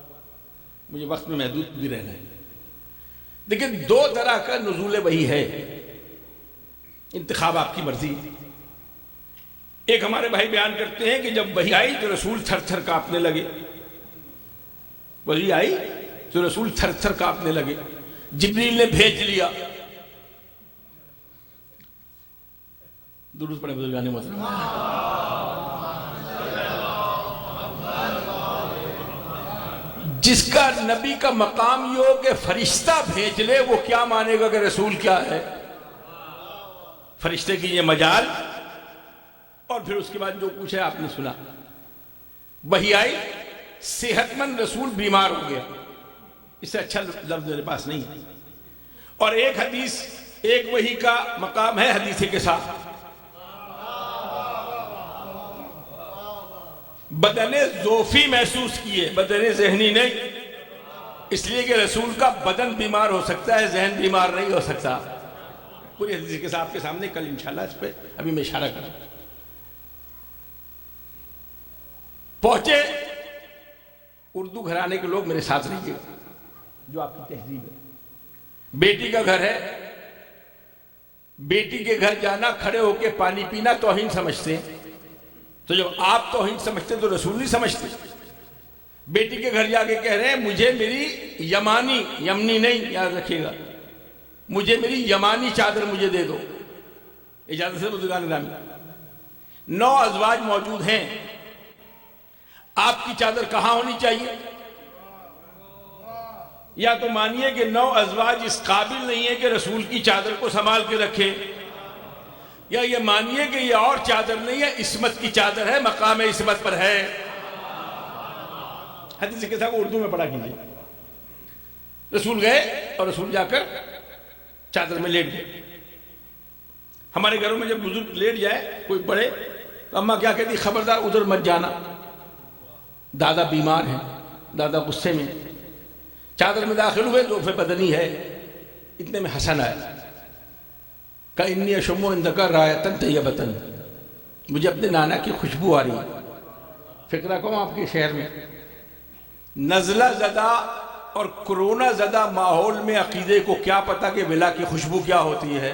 مجھے وقت میں محدود بھی رہنا ہے. لیکن دو طرح کا نزول وحی ہے, انتخاب آپ کی مرضی. ایک ہمارے بھائی بیان کرتے ہیں کہ جب وحی آئی تو رسول تھر تھر کانپنے لگے. وحی آئی تو رسول تھر تھر کانپنے لگے. جبریل نے بھیج لیا. درود پڑھیں بزرگان محترم. جس کا نبی کا مقام یہ ہو کہ فرشتہ بھیج لے, وہ کیا مانے گا کہ رسول کیا ہے؟ فرشتے کی یہ مجال. اور پھر اس کے بعد جو کچھ ہے آپ نے سنا. وحی آئی, صحت مند رسول بیمار ہو گیا. اس سے اچھا لفظ میرے پاس نہیں ہے. اور ایک حدیث, ایک وحی کا مقام ہے حدیث کے ساتھ. بدن ذوفی محسوس کیے, بدن ذہنی نہیں. اس لیے کہ رسول کا بدن بیمار ہو سکتا ہے, ذہن بیمار نہیں ہو سکتا. پوری حدیث کے ساتھ آپ کے سامنے کل انشاءاللہ اس پہ ابھی میں اشارہ کروں. پہنچے, اردو گھرانے کے لوگ میرے ساتھ رہیے, جو آپ کی تہذیب ہے. بیٹی کا گھر ہے, بیٹی کے گھر جانا, کھڑے ہو کے پانی پینا توہین سمجھتے ہیں. تو جب آپ توہین سمجھتے تو رسول نہیں سمجھتے. بیٹی کے گھر جا کے کہہ رہے ہیں مجھے میری یمانی, یمنی نہیں یاد رکھیے گا, مجھے میری یمانی چادر مجھے دے دو. اجازت سے بزرگان گرامی, 9 ازواج موجود ہیں. آپ کی چادر کہاں ہونی چاہیے؟ یا تو مانیے کہ 9 ازواج اس قابل نہیں ہے کہ رسول کی چادر کو سنبھال کے رکھے, یا یہ مانیے کہ یہ اور چادر نہیں ہے, عصمت کی چادر ہے, مقام عصمت پر ہے. حدیث کے ساتھ اردو میں پڑھا کیجیے. رسول گئے اور رسول جا کر چادر میں لیٹ گئے. ہمارے گھروں میں جب بزرگ لیٹ جائے کوئی پڑھے تو اماں کیا کہتی, خبردار ادھر مت جانا, دادا بیمار ہیں, دادا غصے میں. چادر میں داخل ہوئے ذوف بدنی ہے. اتنے میں حسن آیا, کہ انی اشم عندک رایۃ طیبۃ, مجھے اپنے نانا کی خوشبو آ رہی ہے. فکرہ کہوں آپ کے شہر میں نزلہ زدہ اور کرونا زدہ ماحول میں عقیدے کو کیا پتا کہ ولا کی خوشبو کیا ہوتی ہے.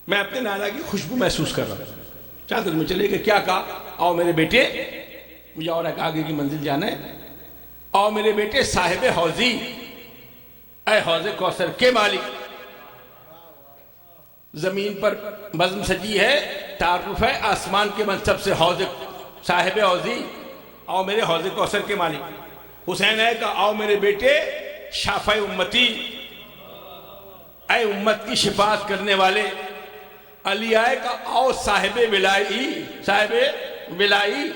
میں اپنے نانا کی خوشبو محسوس کر رہا ہوں. چادر میں چلے گئے, کیا کہا, آؤ میرے بیٹے, مجھے اور ایک آگے کی منزل جانا ہے. آؤ میرے بیٹے صاحب حوضی, اے حوض کوثر کے مالک. زمین پر بزم سجی ہے, تعارف ہے آسمان کے منصب سے, حوض صاحب حوضی. آؤ میرے حوض کوثر کے مالک، حسین آئے کہا آؤ میرے بیٹے شافع امتی، اے امت کی شفاعت کرنے والے، علی آئے کہا آؤ صاحب ولائی، صاحب ولائی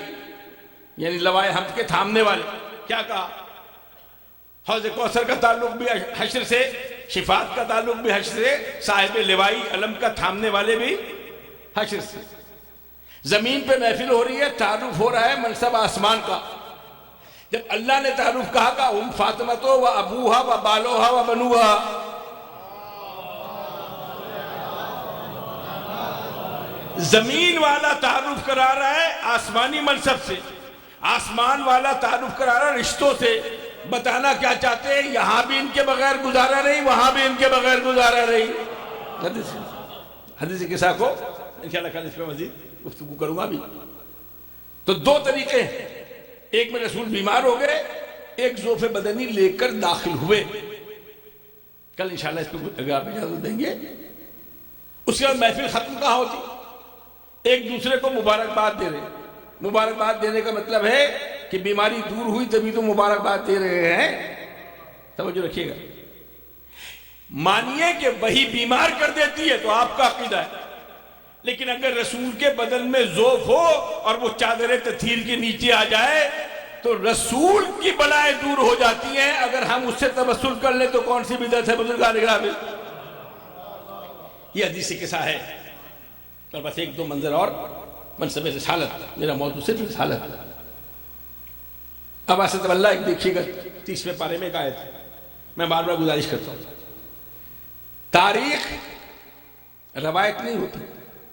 یعنی لوائے حمد کے تھامنے والے۔ کیا کہا؟ حوض کوثر کا تعلق بھی حشر سے، شفاعت کا تعلق بھی حشر سے، صاحب لوائی علم کا تھامنے والے بھی حشر سے۔ زمین پہ محفل ہو رہی ہے، تعارف ہو رہا ہے منصب آسمان کا۔ جب اللہ نے تعارف کہا کہ ام فاطمتو و ابوہا و بالوہا و بنوہا، زمین والا تعارف کرا رہا ہے آسمانی منصب سے، آسمان والا تعارف کرا رہا ہے رشتوں سے۔ بتانا کیا چاہتے ہیں؟ یہاں بھی ان کے بغیر گزارا نہیں، وہاں بھی ان کے بغیر گزارا نہیں۔ حدیث قصہ کو انشاءاللہ کل اس پہ مزید گفتگو کروں گا بھی۔ تو دو طریقے ہیں، ایک میں رسول بیمار ہو گئے، ایک ضعف بدنی لے کر داخل ہوئے۔ کل انشاءاللہ اس پہ اگر آپ اجازت دیں گے۔ اس کے بعد محفل ختم کہاں ہوتی؟ ایک دوسرے کو مبارکباد دے رہے۔ مبارکباد دینے کا مطلب ہے کہ بیماری دور ہوئی تبھی تو مبارکباد دے رہے ہیں۔ توجہ رکھیے گا، مانیے کہ وہی بیمار کر دیتی ہے تو آپ کا عقیدہ ہے، لیکن اگر رسول کے بدن میں ضعف ہو اور وہ چادر تطہیر کے نیچے آ جائے تو رسول کی بلائیں دور ہو جاتی ہیں۔ اگر ہم اس سے توسل کر لیں تو کون سی بدعت ہے بزرگان گرامی؟ یہ حدیث قصہ ہے۔ اور بس ایک دو منظر اور، منصب رسالت، میرا موضوع صرف رسالت ہے۔ اب اسد اللہ ایک دیکھیے گا 30ویں پارے میں ایک آیت ہے، میں بار بار گزارش کرتا ہوں۔ تاریخ روایت نہیں ہوتی،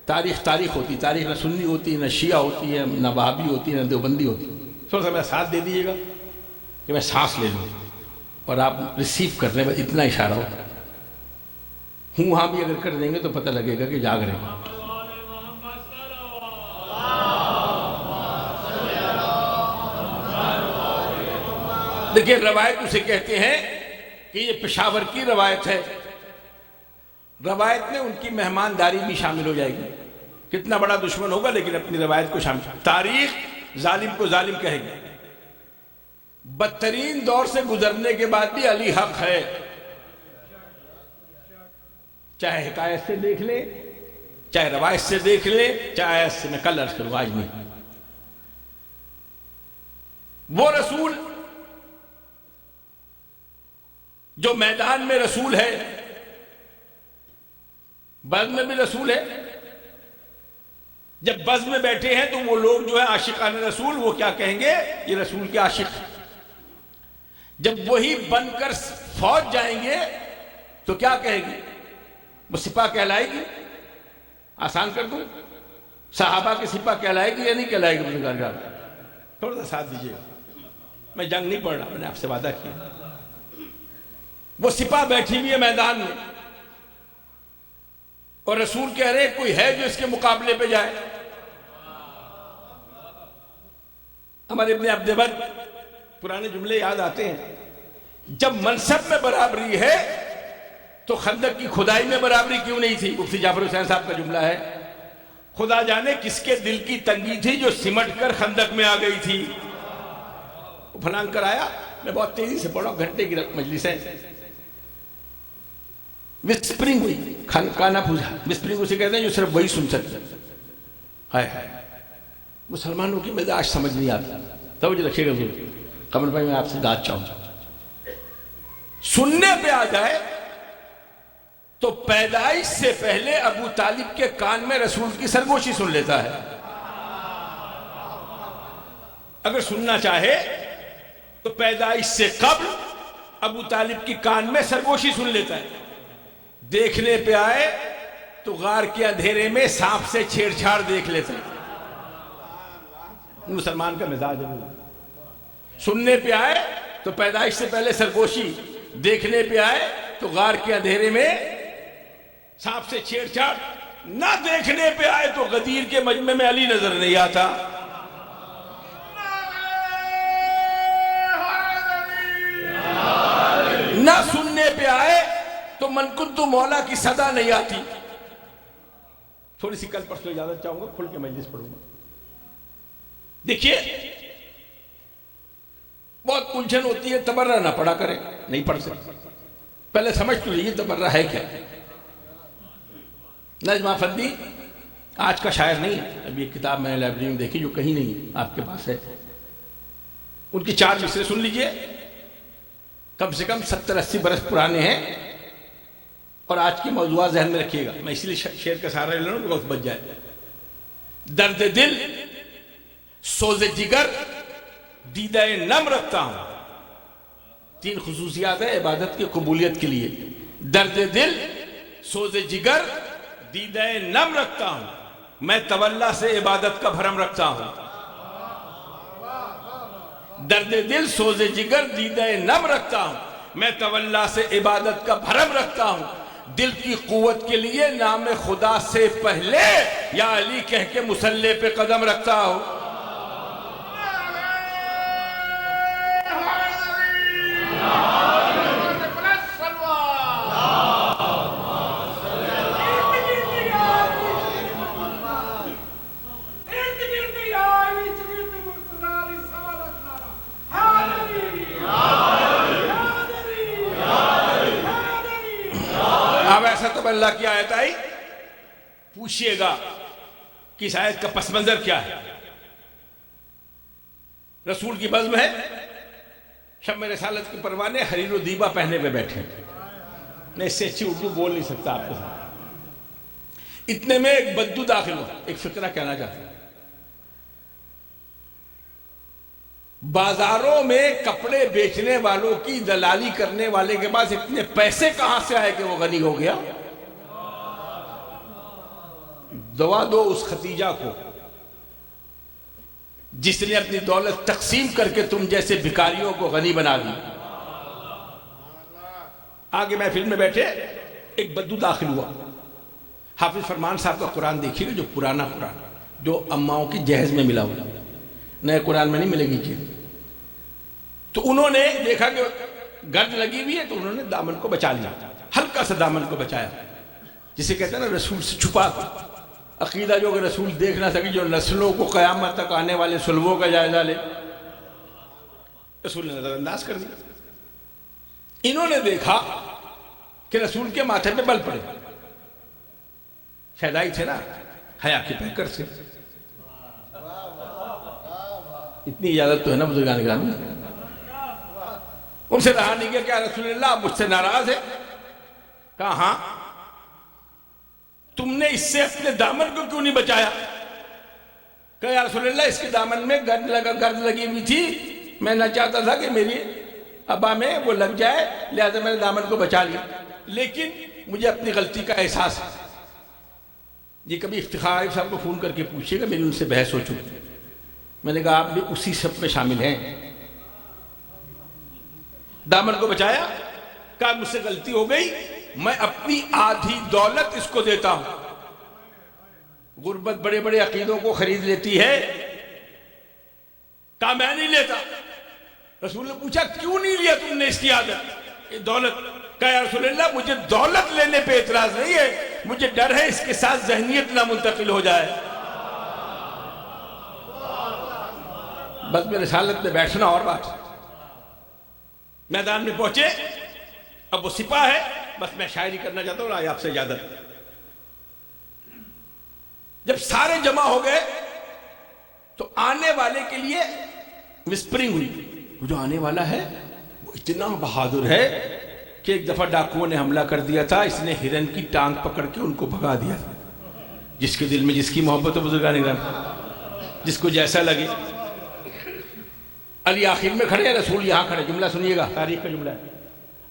تاریخ ہوتی، تاریخ نہ سنی ہوتی، نہ شیعہ ہوتی ہے، نہ وہابی ہوتی ہے، نہ دیوبندی ہوتی ہے۔ تھوڑا سا میرا ساتھ دے دیجیے گا کہ میں سانس لے لوں اور آپ ریسیو کرنے میں اتنا اشارہ ہو، ہوں ہاں بھی اگر کر دیں گے تو پتہ لگے گا کہ جاگ رہے ہیں۔ دیکھیں روایت اسے کہتے ہیں کہ یہ پشاور کی روایت ہے۔ روایت میں ان کی مہمانداری بھی شامل ہو جائے گی، کتنا بڑا دشمن ہوگا لیکن اپنی روایت کو شامل۔ تاریخ ظالم کو ظالم کہے گی، بدترین دور سے گزرنے کے بعد بھی علی حق ہے، چاہے حکایت سے دیکھ لیں، چاہے روایت سے دیکھ لیں، چاہے ایسے میں کل عرض کروں، آج نہیں۔ وہ رسول جو میدان میں رسول ہے، بزم میں بھی رسول ہے۔ جب بزم میں بیٹھے ہیں تو وہ لوگ جو ہے عاشقان رسول، وہ کیا کہیں گے؟ یہ رسول کے عاشق۔ جب وہی بن کر فوج جائیں گے تو کیا کہے گی؟ وہ سپاہ کہلائے گی؟ آسان کر دوں، صحابہ کے سپاہ کہلائے گی یا نہیں کہلائے گی؟ تھوڑا سا ساتھ دیجیے گا، میں جنگ نہیں پڑھ رہا، میں نے آپ سے وعدہ کیا۔ وہ سپاہ بیٹھی ہوئی ہے میدان میں اور رسول کہہ رہے کوئی ہے جو اس کے مقابلے پہ جائے؟ ہمارے ابن عبدبر پرانے جملے یاد آتے ہیں، جب منصب میں برابری ہے تو خندق کی کھدائی میں برابری کیوں نہیں تھی؟ مفتی جعفر حسین صاحب کا جملہ ہے، خدا جانے کس کے دل کی تنگی تھی جو سمٹ کر خندق میں آ گئی تھی۔ وہ پھلانگ کر آیا، میں بہت تیزی سے پڑھا، گھنٹے کی مجلس ہے، وسپرنگ ہوئی، کانا پوچھا، وسپرنگ اسے کہتے ہیں جو صرف وہی سن سکتے ہیں۔ مسلمانوں کی مزاج سمجھ نہیں آتی، توجہ رکھیے گا ضرور۔ قمر بھائی میں آپ سے بات چاہوں گا، سننے پہ آ جائے تو پیدائش سے پہلے ابو طالب کے کان میں رسول کی سرگوشی سن لیتا ہے۔ اگر سننا چاہے تو پیدائش سے قبل ابو طالب کی کان میں سرگوشی سن لیتا ہے۔ دیکھنے پہ آئے تو غار کے اندھیرے میں سانپ سے چھیڑ چھاڑ دیکھ لیتے ہیں۔ مسلمان کا مزاج ہے، سننے پہ آئے تو پیدائش سے پہلے سرگوشی، دیکھنے پہ آئے تو غار کے اندھیرے میں سانپ سے چھیڑ چھاڑ، نہ دیکھنے پہ آئے تو غدیر کے مجمع میں علی نظر نہیں آتا۔ نہ سننے پہ آئے تو من کنتو مولا کی صدا نہیں آتی۔ تھوڑی سی کل پرسوں اجازت چاہوں گا، کھل کے مجلس پڑھوں گا۔ دیکھیے وقت الجھن ہوتی ہے تبرہ نہ پڑھا کرے، نہیں پڑھ سکتے، پہلے سمجھ تو لیجیے تبرہ ہے کیا۔ نجم افندی آج کا شاعر نہیں ہے، اب یہ کتاب میں نے لائبریری میں دیکھی جو کہیں نہیں ہے، آپ کے پاس ہے، ان کی 4 مصرے سن لیجئے، کم سے کم 70-80 برس پرانے ہیں، اور آج کی موضوعات ذہن میں رکھیے گا، میں اسی لیے شعر کا سہارا لے لوں کہ وقت بچ جائے۔ درد دل سوز جگر دیدہ نم رکھتا ہوں، 3 خصوصیات ہے عبادت کی قبولیت کے لیے۔ درد دل سوز جگر دیدہ نم رکھتا ہوں، میں تولا سے عبادت کا بھرم رکھتا ہوں۔ درد دل سوز جگر دیدہ نم رکھتا ہوں، میں تولا سے عبادت کا بھرم رکھتا ہوں۔ دل کی قوت کے لیے نام خدا سے پہلے یا علی کہہ کے مصلی پہ قدم رکھتا ہوں۔ اب ایسا تو اللہ کی آیت آئی، پوچھئے گا کہ اس آیت کا پس منظر کیا ہے؟ رسول کی بزم ہے، شمع رسالت کے پروانے حریر و دیبا پہنے ہوئے بیٹھے، میں اس سے اچھی اردو بول نہیں سکتا آپ کے ساتھ۔ اتنے میں ایک بدو داخل ہو، ایک فقرہ کہنا چاہتا ہوں۔ بازاروں میں کپڑے بیچنے والوں کی دلالی کرنے والے کے پاس اتنے پیسے کہاں سے آئے کہ وہ غنی ہو گیا؟ دعا دو اس ختیجہ کو جس نے اپنی دولت تقسیم کر کے تم جیسے بھکاریوں کو غنی بنا دی۔ آگے محفل میں بیٹھے ایک بدو داخل ہوا، حافظ فرمان صاحب کا قرآن دیکھیے گا، جو پرانا قرآن جو اماؤں کی جہیز میں ملا ہوا، نئے قرآن میں نہیں ملے گی چیز۔ تو انہوں نے دیکھا کہ گرد لگی ہوئی ہے تو انہوں نے دامن کو بچا لیا، ہلکا سا دامن کو بچایا، جسے کہتے ہیں نا رسول سے چھپا کر۔ عقیدہ جو کہ رسول دیکھ نہ سکے، جو نسلوں کو قیامت تک آنے والے سلبوں کا جائزہ لے، رسول نے نظر انداز کر دیا۔ انہوں نے دیکھا کہ رسول کے ماتھے پہ بل پڑے، شہدائی تھے نا حیا کے پیکر سے، اتنی اجازت تو ہے نا بزرگان گرامی۔ ان سے رہا نہیں گیا، کیا رسول اللہ آپ مجھ سے ناراض ہے؟ کہا ہاں، تم نے اس سے اپنے دامن کو کیوں نہیں بچایا؟ کہا یا رسول اللہ اس کے دامن میں گرد لگی ہوئی تھی، میں نہ چاہتا تھا کہ میری ابا میں وہ لگ جائے، لہذا میں نے دامن کو بچا لیا، لیکن مجھے اپنی غلطی کا احساس ہے۔ یہ کبھی افتخار عارف صاحب کو فون کر کے پوچھئے گا، میری ان سے بحث ہو چکی۔ میں نے کہا آپ بھی اسی صف میں شامل ہیں، دامن کو بچایا، کہا مجھ سے غلطی ہو گئی، میں اپنی آدھی دولت اس کو دیتا ہوں۔ غربت بڑے بڑے عقیدوں کو خرید لیتی ہے، کہا میں نہیں لیتا۔ رسول نے پوچھا کیوں نہیں لیا تم نے اس کی عادت، یہ دولت؟ کہا یا رسول اللہ مجھے دولت لینے پہ اعتراض نہیں ہے، مجھے ڈر ہے اس کے ساتھ ذہنیت نہ منتقل ہو جائے۔ بس میں رسالت میں بیٹھنا اور بات۔ میدان میں پہنچے، اب وہ سپاہ ہے، بس میں شاعری کرنا چاہتا ہوں، آج آپ سے اجازت۔ جب سارے جمع ہو گئے تو آنے والے کے لیے وسپرنگ ہوئی، وہ جو آنے والا ہے وہ اتنا بہادر ہے کہ ایک دفعہ ڈاکوؤں نے حملہ کر دیا تھا، اس نے ہرن کی ٹانگ پکڑ کے ان کو بھگا دیا تھا۔ جس کے دل میں جس کی محبت ہو بزرگان کرام، جس کو جیسا لگے۔ علی آخر میں کھڑے ہیں، رسول یہاں کھڑے، جملہ سنیے گا، تاریخ کا جملہ ہے۔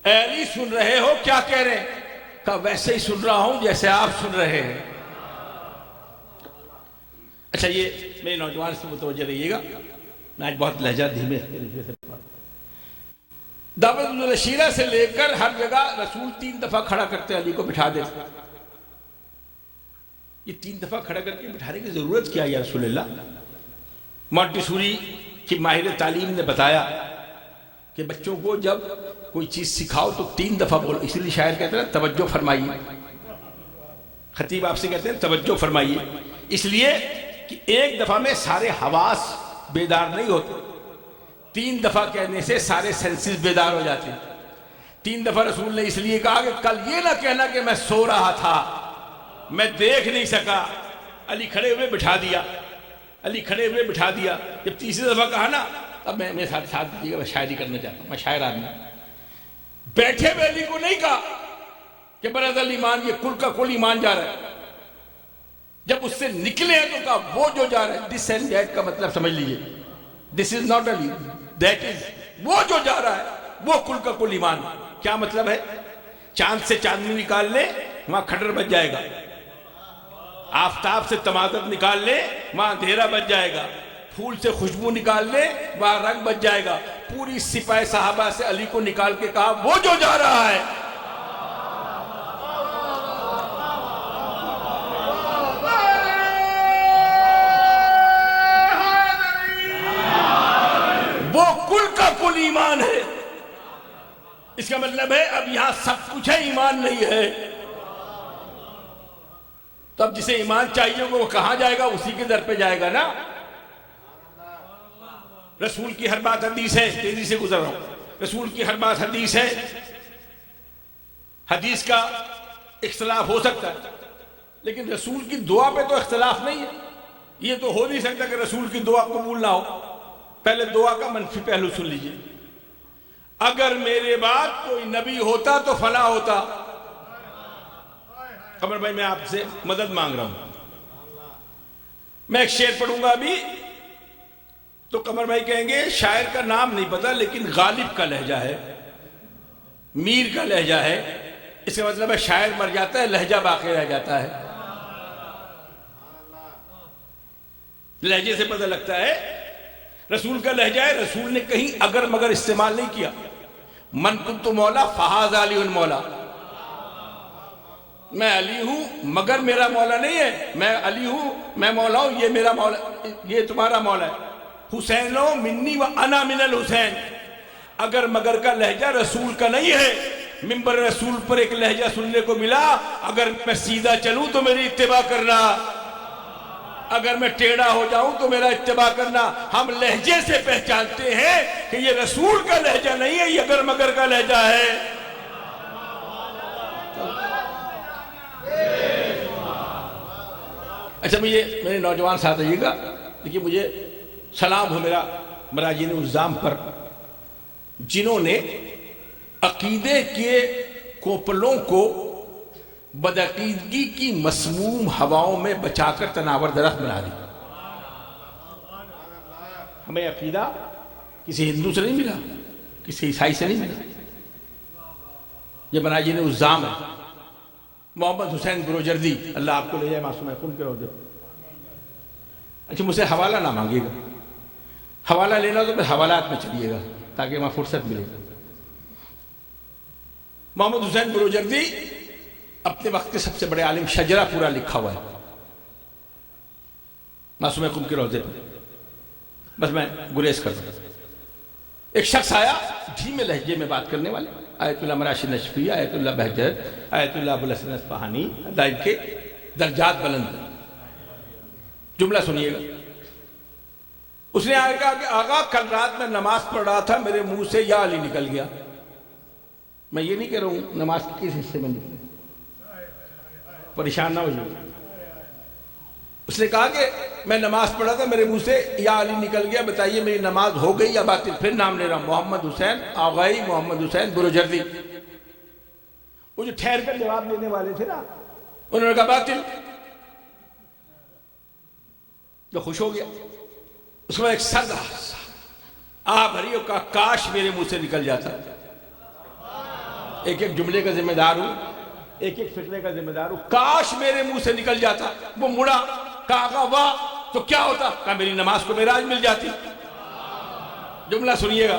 اے علی سن رہے ہو کیا کہہ رہے ہیں؟ کہا ویسے ہی سن رہا ہوں جیسے آپ سن رہے ہیں۔ اچھا یہ میرے نوجوان سے متوجہ رہیے گا، میں آج بہت لہجہ دھیمے سے دعوت الشیرہ سے لے کر ہر جگہ رسول 3 دفعہ کھڑا کرتے علی کو بٹھا دیتے۔ یہ 3 دفعہ کھڑا کر کے بٹھانے کی ضرورت کیا یا رسول اللہ؟ مونٹیسوری کی ماہر تعلیم نے بتایا کہ بچوں کو جب کوئی چیز سکھاؤ تو 3 دفعہ بولو، اسی لیے شاعر کہتے ہیں توجہ فرمائیے، خطیب آپ سے کہتے ہیں توجہ فرمائیے، اس لیے کہ ایک دفعہ میں سارے حواس بیدار نہیں ہوتے، 3 دفعہ کہنے سے سارے سینسز بیدار ہو جاتے ہیں. 3 دفعہ رسول نے اس لیے کہا کہ کل یہ نہ کہنا کہ میں سو رہا تھا، میں دیکھ نہیں سکا. علی کھڑے ہوئے بٹھا دیا، علی کھڑے ہوئے بٹھا دیا. جب تیسری دفعہ کہا نا، اب میں میرے ساتھ دیجیے گا، میں شاعری کرنا چاہتا ہوں، میں شاعر آدمی. بیٹھے ہوئے علی کو نہیں کہا کہ برادر ایمان یہ کل کا کل ایمان جا رہا ہے. جب اس سے نکلے ہیں تو کہا وہ جو جا رہا ہے. دس اینڈ دیٹ کا مطلب سمجھ لیجئے. دس is not Ali, that is وہ جو جا رہا ہے وہ کل کا کل ایمان. کیا مطلب ہے؟ چاند سے چاندنی نکال لے وہاں کھڈر بچ جائے گا، آفتاب سے تمادر نکال لے وہاں اندھیرا بچ جائے گا، پھول سے خوشبو نکال لے وہاں رنگ بچ جائے گا. پوری سپاہ صحابہ سے علی کو نکال کے کہا وہ جو جا رہا ہے. وہ کل کا کل ایمان ہے. اس کا مطلب ہے اب یہاں سب کچھ ہے، ایمان نہیں ہے. تو اب جسے ایمان چاہیے وہ کہاں جائے گا؟ اسی کے در پہ جائے گا نا. رسول کی ہر بات حدیث ہے. تیزی سے گزر رہا ہوں. رسول کی ہر بات حدیث ہے. حدیث کا اختلاف ہو سکتا ہے لیکن رسول کی دعا پہ تو اختلاف نہیں ہے. یہ تو ہو نہیں سکتا کہ رسول کی دعا قبول نہ ہو. پہلے دعا کا منفی پہلو سن لیجئے. اگر میرے بعد کوئی نبی ہوتا تو فلاں ہوتا. قمر بھائی میں آپ سے مدد مانگ رہا ہوں. میں ایک شعر پڑھوں گا ابھی تو قمر بھائی کہیں گے شاعر کا نام نہیں پتا لیکن غالب کا لہجہ ہے، میر کا لہجہ ہے. اس کا مطلب ہے شاعر مر جاتا ہے لہجہ باقی رہ جاتا ہے. لہجے سے پتہ لگتا ہے رسول کا لہجہ ہے. رسول نے کہیں اگر مگر استعمال نہیں کیا. من کنت مولا فہذ علی مولا. میں علی ہوں مگر میرا مولا نہیں ہے. میں علی ہوں، میں مولا ہوں، یہ میرا مولا، یہ تمہارا مولا ہے. حسینو منی و انا من الحسین. اگر مگر کا لہجہ رسول کا نہیں ہے. منبر رسول پر ایک لہجہ سننے کو ملا، اگر میں سیدھا چلوں تو میری اتباع کرنا، اگر میں ٹیڑھا ہو جاؤں تو میرا اتباع کرنا. ہم لہجے سے پہچانتے ہیں کہ یہ رسول کا لہجہ نہیں ہے، یہ اگر مگر کا لہجہ ہے. اچھا میرے نوجوان ساتھ آئیے گا. دیکھیے مجھے سلام ہو میرا مراجعین الزام پر جنہوں نے عقیدے کے کوپلوں کو بدعقیدگی کی مسموم ہواؤں میں بچا کر تناور درخت بنا دی. ہمیں عقیدہ کسی ہندو سے نہیں ملا، کسی عیسائی سے نہیں ملا. یہ مراجعین الزام ہے. محمد حسین بروجردی، اللہ آپ کو لے جائے معصوم خون کے روزے. اچھا مجھ سے حوالہ نہ مانگیے گا. حوالہ لینا تو پھر حوالات میں چلیے گا تاکہ وہاں فرصت ملے. محمد حسین بروجردی اپنے وقت کے سب سے بڑے عالم، شجرہ پورا لکھا ہوا ہے معصوم خون کے روزے پر. بس میں گریز کر دوں. ایک شخص آیا دھیمے لہجے میں بات کرنے والے، آیت اللہ مراشد نشفی، آیت اللہ بہجت، آیت اللہ ابوالحسن اصفہانی، دائم کے درجات بلند. جملہ سنیے گا. اس نے آگے کہا کہ آقا کل رات میں نماز پڑھ رہا تھا، میرے منہ سے یا علی نکل گیا. میں یہ نہیں کہہ رہا ہوں نماز کے کس حصے میں نکلے، پریشان نہ ہو جائے. اس نے کہا کہ میں نماز پڑھا تھا، میرے منہ سے یا علی نکل گیا، بتائیے میری نماز ہو گئی یا باطل؟ پھر نام لے رہا ہوں، محمد حسین آغائی محمد حسین بروجردی. وہ جو ٹھہر کر جواب دینے والے تھے نا، انہوں نے کہا باطل. جو خوش ہو گیا. اس کے بعد ایک سرد بھری اور کہا کاش میرے منہ سے نکل جاتا. ایک ایک جملے کا ذمہ دار ہوں، ایک ایک فکرے کا ذمہ دار ہوں. کاش میرے منہ سے نکل جاتا. وہ مڑا، کہا واہ تو کیا ہوتا؟ کہا میری نماز کو معراج مل جاتی. جملہ سنیے گا.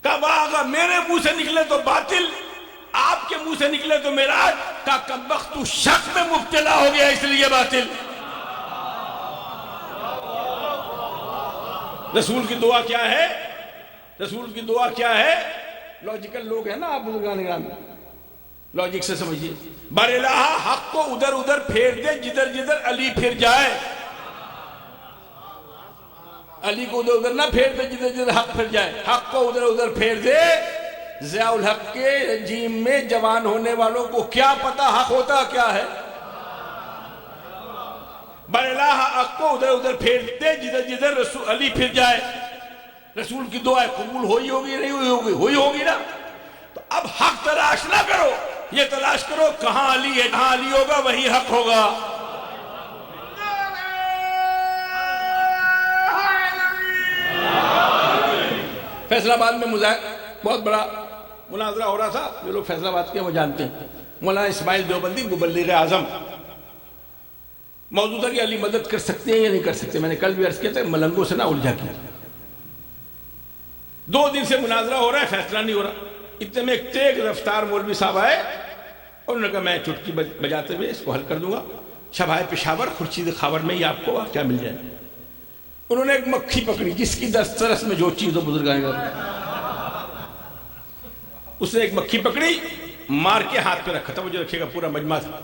کہا واہ اگر میرے منہ سے نکلے تو باطل، آپ کے منہ سے نکلے تو معراج. کہا کمبخت تو شک میں مبتلا ہو گیا اس لیے باطل. رسول کی دعا کیا ہے؟ رسول کی دعا کیا ہے؟ لاجیکل لوگ ہیں نا آپ بزرگان گرامی، لاجک سے سمجھیے. بر الہ حق کو ادھر ادھر پھیر دے جدھر جدھر علی پھر جائے. علی کو ادھر ادھر نہ پھیر دے جدھر جدھر حق پھر جائے، حق کو ادھر ادھر پھیر دے۔ ضیاء الحق کے رجیم میں جوان ہونے والوں کو کیا پتا حق ہوتا کیا ہے؟ برالہ حق کو ادھر ادھر پھیر دے جدھر جدھر رسول علی پھر جائے۔ رسول کی دعا قبول ہوئی ہوگی نہیں ہوئی ہوگی؟ ہوئی ہوگی نا۔ تو اب حق تلاش نہ کرو، یہ تلاش کرو کہاں علی ہے، جہاں علی ہوگا وہی حق ہوگا۔ فیصل آباد میں بہت بڑا مناظرہ ہو رہا تھا، جو لوگ فیصل آباد کے وہ جانتے ہیں۔ مولانا اسماعیل دیوبندی مبلغ اعظم، موضوع تھا کہ علی مدد کر سکتے ہیں یا نہیں کر سکتے۔ میں نے کل بھی عرض کیا تھا ملنگوں سے نہ الجھا کیا۔ 2 دن سے مناظرہ ہو رہا ہے، فیصلہ نہیں ہو رہا۔ اتنے میں ایک تیز رفتار مولوی صاحب آئے اور انہوں نے کہا میں چٹکی بجاتے ہوئے اس کو حل کر دوں گا، شبائے پشاور خورشید خاور میں ہی آپ کو واقعہ مل جائے۔ انہوں نے ایک مکھی پکڑی جس کی دسترس میں جو چیز ہو بزرگان کا، اس نے ایک مکھی پکڑی مار کے ہاتھ پہ رکھا تھا، وہ جو رکھے گا پورا مجمع تھا۔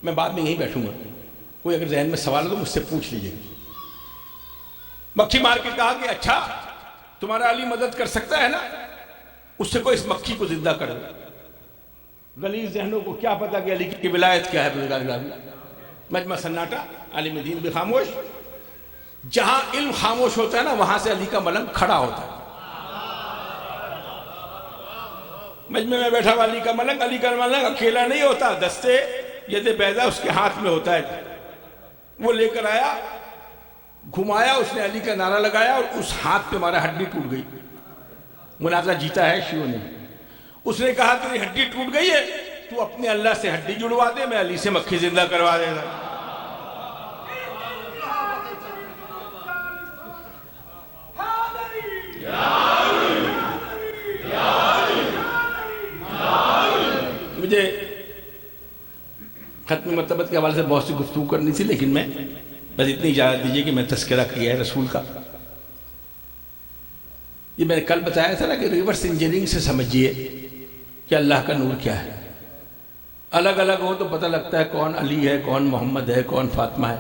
میں بعد میں یہیں بیٹھوں گا، کوئی اگر ذہن میں سوال ہو تو مجھ سے پوچھ لیجئے گا۔ مکھی مار کے کہا کہ اچھا تمہارا علی مدد کر سکتا ہے نا، اس سے کوئی اس مکھی کو زندہ کر دو۔ غلیظ ذہنوں کو کیا پتا کہ علی کی ولایت کیا ہے بزرگان گرامی۔ مجمع سناٹا، عالم دین بھی خاموش۔ جہاں علم خاموش ہوتا ہے نا وہاں سے علی کا ملنگ کھڑا ہوتا ہے۔ مجمع میں بیٹھا ہوا علی کا ملنگ اکیلا نہیں ہوتا، دستے ید بیضا اس کے ہاتھ میں ہوتا ہے۔ وہ لے کر آیا، گھمایا، اس نے علی کا نعرہ لگایا اور اس ہاتھ پہ ہمارا ہڈی ٹوٹ گئی۔ مناظرہ جیتا ہے شیعوں نے۔ اس نے کہا تیری ہڈی ٹوٹ گئی ہے، تو اپنے اللہ سے ہڈی جڑوا دے، میں علی سے مکھی زندہ کروا دے گا۔ مجھے ختم مرتبت کے حوالے سے بہت سی گفتگو کرنی تھی، لیکن میں بس اتنی اجازت دیجئے کہ میں تذکرہ کیا ہے رسول کا۔ یہ میں نے کل بتایا تھا نا کہ ریورس انجینئرنگ سے سمجھیے کہ اللہ کا نور کیا ہے۔ الگ الگ ہو تو پتہ لگتا ہے کون علی ہے، کون محمد ہے، کون فاطمہ ہے۔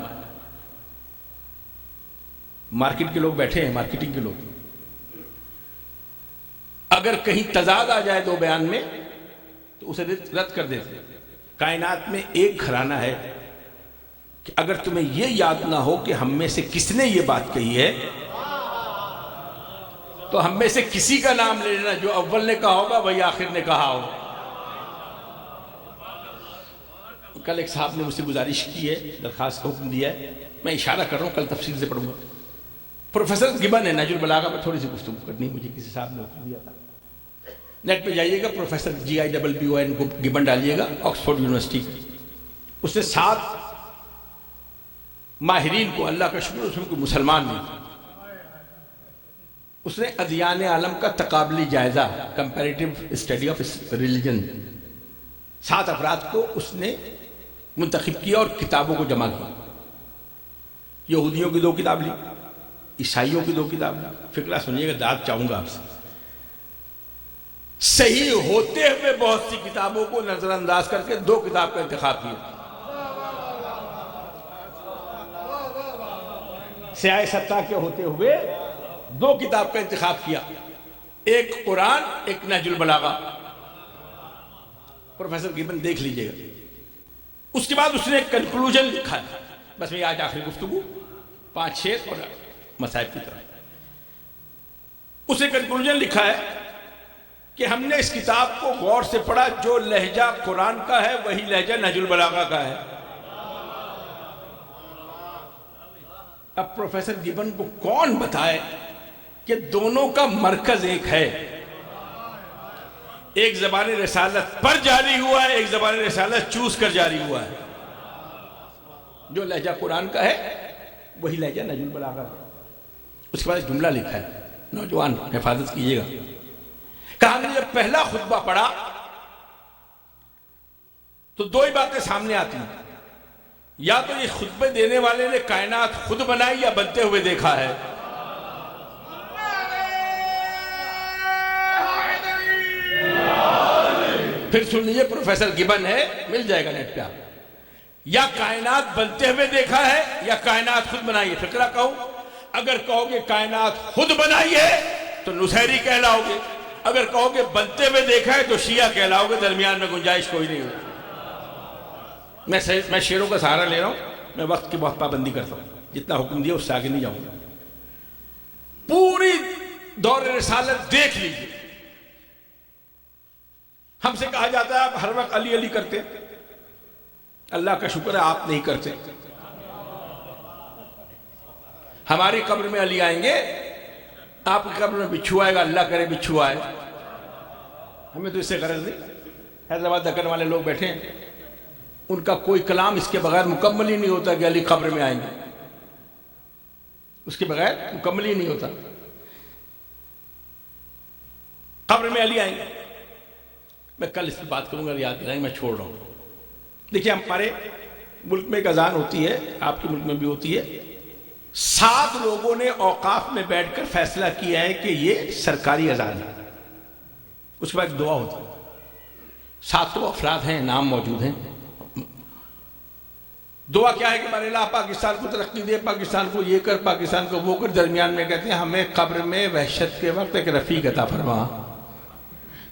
مارکیٹ کے لوگ بیٹھے ہیں، مارکیٹنگ کے لوگ، اگر کہیں تضاد آ جائے دو بیان میں تو اسے رد کر دیتے۔ کائنات میں ایک گھرانہ ہے کہ اگر تمہیں یہ یاد نہ ہو کہ ہم میں سے کس نے یہ بات کہی ہے تو ہم میں سے کسی کا نام لے لینا، جو اول نے کہا ہوگا وہی آخر نے کہا ہوگا۔ کل ایک صاحب نے مجھ سے گزارش کی ہے، درخواست کا حکم دیا ہے، میں اشارہ کر رہا ہوں، کل تفصیل سے پڑھوں گا۔ پروفیسر گبن ہے، نہج البلاغہ پر تھوڑی سی گفتگو کرنی، مجھے کسی صاحب نے حکم دیا تھا۔ نیٹ پہ جائیے گا، پروفیسر GIBBON گبن ڈالیے گا، آکسفورڈ یونیورسٹی کا۔ اس نے 7 ماہرین کو، اللہ کا شکر اس میں کوئی مسلمان نہیں، اس نے ادیان عالم کا تقابلی جائزہ، کمپیریٹیو اسٹڈی آف ریلیجن، 7 افراد کو اس نے منتخب کیا اور کتابوں کو جمع کیا۔ یہودیوں کی 2 کتاب لی، عیسائیوں کی 2 کتاب لی۔ فکرہ سنیے گا، داد چاہوں گا آپ سے۔ صحیح ہوتے ہوئے بہت سی کتابوں کو نظر انداز کر کے 2 کتاب کا انتخاب کیا۔ سیاہ سطح کے ہوتے ہوئے 2 کتاب کا انتخاب کیا، ایک قرآن، ایک نہج البلاغہ۔ پروفیسر گبن دیکھ لیجئے گا۔ اس کے بعد اس نے ایک کنکلوژن لکھا ہے، بس میں آج آخری گفتگو 5-6 اور مصائب کی طرح۔ اس نے کنکلوژن لکھا ہے کہ ہم نے اس کتاب کو غور سے پڑھا، جو لہجہ قرآن کا ہے وہی لہجہ نہج البلاغہ کا ہے۔ اب پروفیسر گبن کو کون بتائے کہ دونوں کا مرکز ایک ہے، ایک زبان رسالت پر جاری ہوا ہے، ایک زبان رسالت چوز کر جاری ہوا ہے۔ جو لہجہ قرآن کا ہے وہی لہجہ نہج البلاغہ کا۔ اس کے بعد ایک جملہ لکھا ہے، نوجوان حفاظت کیجئے گا۔ کہا ہم نے جب پہلا خطبہ پڑھا تو 2 ہی باتیں سامنے آتی ہیں، یا تو یہ خطبے دینے والے نے کائنات خود بنائی یا بنتے ہوئے دیکھا ہے۔ پھر سن لیجئے، پروفیسر گبن ہے، مل جائے گا نیٹ پہ آپ، یا کائنات بنتے ہوئے دیکھا ہے یا کائنات خود بنائی ہے۔ فکرہ کہوں، اگر کہو گے کائنات خود بنائی ہے تو نصیری کہلاؤ گے، اگر کہو گے بنتے ہوئے دیکھا ہے تو شیعہ کہلاؤ گے، درمیان میں گنجائش کوئی نہیں ہوگی۔ میں شعروں کا سہارا لے رہا ہوں، میں وقت کی بہت پابندی کرتا ہوں، جتنا حکم دیا اس سے آگے نہیں جاؤں گا۔ پوری دور رسالت دیکھ لیجیے، ہم سے کہا جاتا ہے آپ ہر وقت علی علی کرتے، اللہ کا شکر ہے آپ نہیں کرتے۔ ہماری قبر میں علی آئیں گے، آپ کی قبر میں بچھو آئے گا، اللہ کرے بچھو آئے، ہمیں تو اس سے غرض نہیں۔ حیدرآباد دکن والے لوگ بیٹھے ہیں، ان کا کوئی کلام اس کے بغیر مکمل ہی نہیں ہوتا کہ علی قبر میں آئیں گے، اس کے بغیر مکمل ہی نہیں ہوتا۔ قبر میں علی آئیں گے، میں کل اس پہ بات کروں گا، یاد دلائیں، میں چھوڑ رہا ہوں۔ دیکھیے ہمارے ملک میں ایک اذان ہوتی ہے، آپ کے ملک میں بھی ہوتی ہے، 7 لوگوں نے اوقاف میں بیٹھ کر فیصلہ کیا ہے کہ یہ سرکاری اذان ہے، اس کے بعد دعا ہوتی ہے، 7 افراد ہیں، نام موجود ہیں۔ دعا کیا ہے کہ بارے اللہ پاکستان کو ترقی دے، پاکستان کو یہ کر، پاکستان کو وہ کر۔ درمیان میں کہتے ہیں ہمیں قبر میں وحشت کے وقت ایک رفیق عطا فرما۔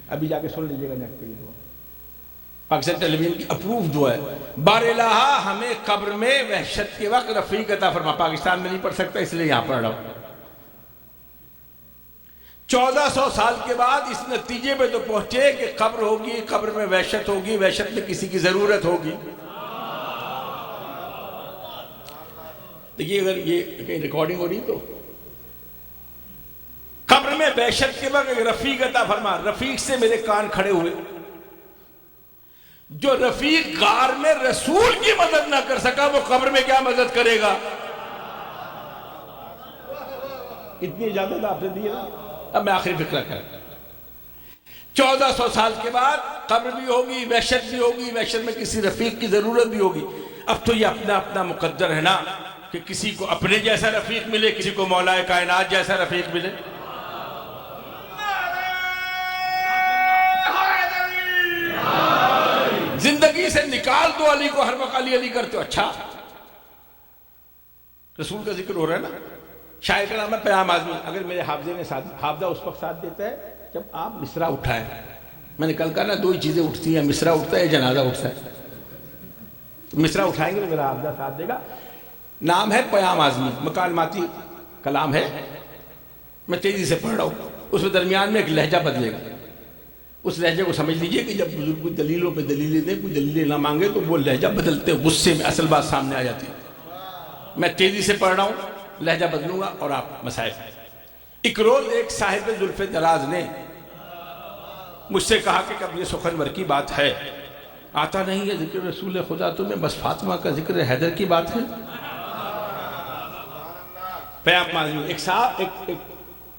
ابھی جا کے سن لیجیے گا نیٹ پہ یہ دعا، پاکستان ٹیلی ویژن کی اپروو دعا ہے، بار الہ ہمیں قبر میں وحشت کے وقت رفیق عطا فرما۔ پاکستان میں نہیں پڑھ سکتا اس لیے یہاں پڑھ رہا ہوں۔ 1400 سال کے بعد اس نتیجے پہ تو پہنچے کہ قبر ہوگی، قبر میں وحشت ہوگی، وحشت میں کسی کی ضرورت ہوگی۔ دیکھیے اگر یہ کہیں ریکارڈنگ ہو رہی تو قبر میں وحشت کے وقت ایک رفیق عطا فرما۔ رفیق سے میرے کان کھڑے ہوئے، جو رفیق غار میں رسول کی مدد نہ کر سکا وہ قبر میں کیا مدد کرے گا؟ اتنی اجازت آپ نے دی ہے نا۔ اب میں آخری فکرہ کروں، 1400 سال کے بعد قبر بھی ہوگی، وحشت بھی ہوگی، وحشت میں کسی رفیق کی ضرورت بھی ہوگی۔ اب تو یہ اپنا اپنا مقدر ہے نا کہ کسی کو اپنے جیسا رفیق ملے، کسی کو مولا کائنات جیسا رفیق ملے۔ زندگی سے نکال دو علی کو، ہر وقت علی علی کرتے ہو۔ اچھا رسول کا ذکر ہو رہا ہے نا، شاعر کا نام ہے پیام آزمی۔ اگر میرے حافظے نے حافظہ اس وقت ساتھ دیتا ہے جب آپ مصرع اٹھائیں۔ میں نے کل کہا نا 2 ہی چیزیں اٹھتی ہیں، مصرع اٹھتا ہے، جنازہ اٹھتا ہے۔ مصرع اٹھائیں گے تو میرا حافظہ ساتھ دے گا۔ نام ہے پیام آزمی، مکالماتی کلام ہے، میں تیزی سے پڑھ رہا ہوں، اس میں درمیان میں ایک لہجہ بدلے گا۔ اس لہجے کو سمجھ لیجئے کہ جب بزرگ کوئی دلیلوں پہ دلیلیں دیں، کوئی دلیلیں نہ مانگے تو وہ لہجہ بدلتے غصے میں اصل بات سامنے آ جاتی ہے۔ میں تیزی سے پڑھ رہا ہوں، لہجہ بدلوں گا اور آپ مسائل۔ ایک روز ایک صاحب زلف دراز نے مجھ سے کہا کہ کب یہ سخنور کی بات ہے، آتا نہیں ہے ذکر رسول خدا تمہیں، بس فاطمہ کا ذکر حیدر کی بات ہے۔ پیام آزمی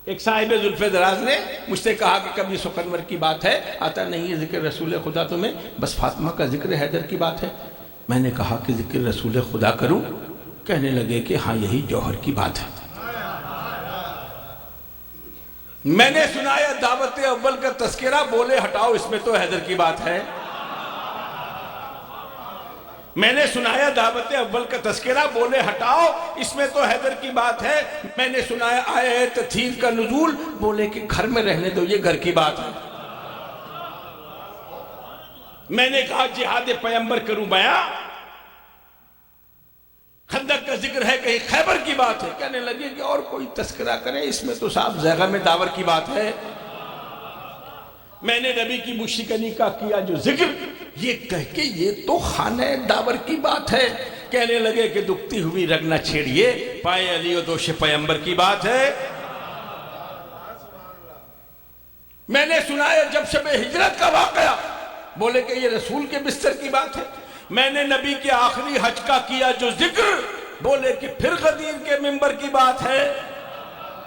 ایک صاحب زلف دراز نے مجھ سے کہا کہ کبھی سخنور کی بات ہے، آتا نہیں ہے ذکر رسول خدا تمہیں، بس فاطمہ کا ذکر حیدر کی بات ہے۔ میں نے کہا کہ ذکر رسول خدا کروں؟ کہنے لگے کہ ہاں یہی جوہر کی بات ہے۔ میں نے سنایا دعوت اول کا تذکرہ، بولے ہٹاؤ اس میں تو حیدر کی بات ہے۔ میں نے سنایا دعوت اول کا تذکرہ، بولے ہٹاؤ اس میں تو حیدر کی بات ہے۔ میں نے سنایا آئے تطہیر کا نزول، بولے کہ گھر میں رہنے دو یہ گھر کی بات ہے۔ میں نے کہا جہاد پیغمبر کروں بیاں، خندق کا ذکر ہے کہیں خیبر کی بات ہے۔ کہنے لگے کہ اور کوئی تذکرہ کرے، اس میں تو صاحب زیغم داور کی بات ہے۔ میں نے نبی کی مشکنی کا کیا جو ذکر، یہ کہہ کہ یہ تو خانہ داور کی بات ہے۔ کہنے لگے کہ دکھتی ہوئی رگ نہ چھیڑیے، پائے علی و دوش پیغمبر کی بات ہے۔ میں نے سنایا جب شب ہجرت کا واقعہ، بولے کہ یہ رسول کے بستر کی بات ہے۔ میں نے نبی کے آخری حج کا کیا جو ذکر، بولے کہ پھر غدیر کے منبر کی بات ہے۔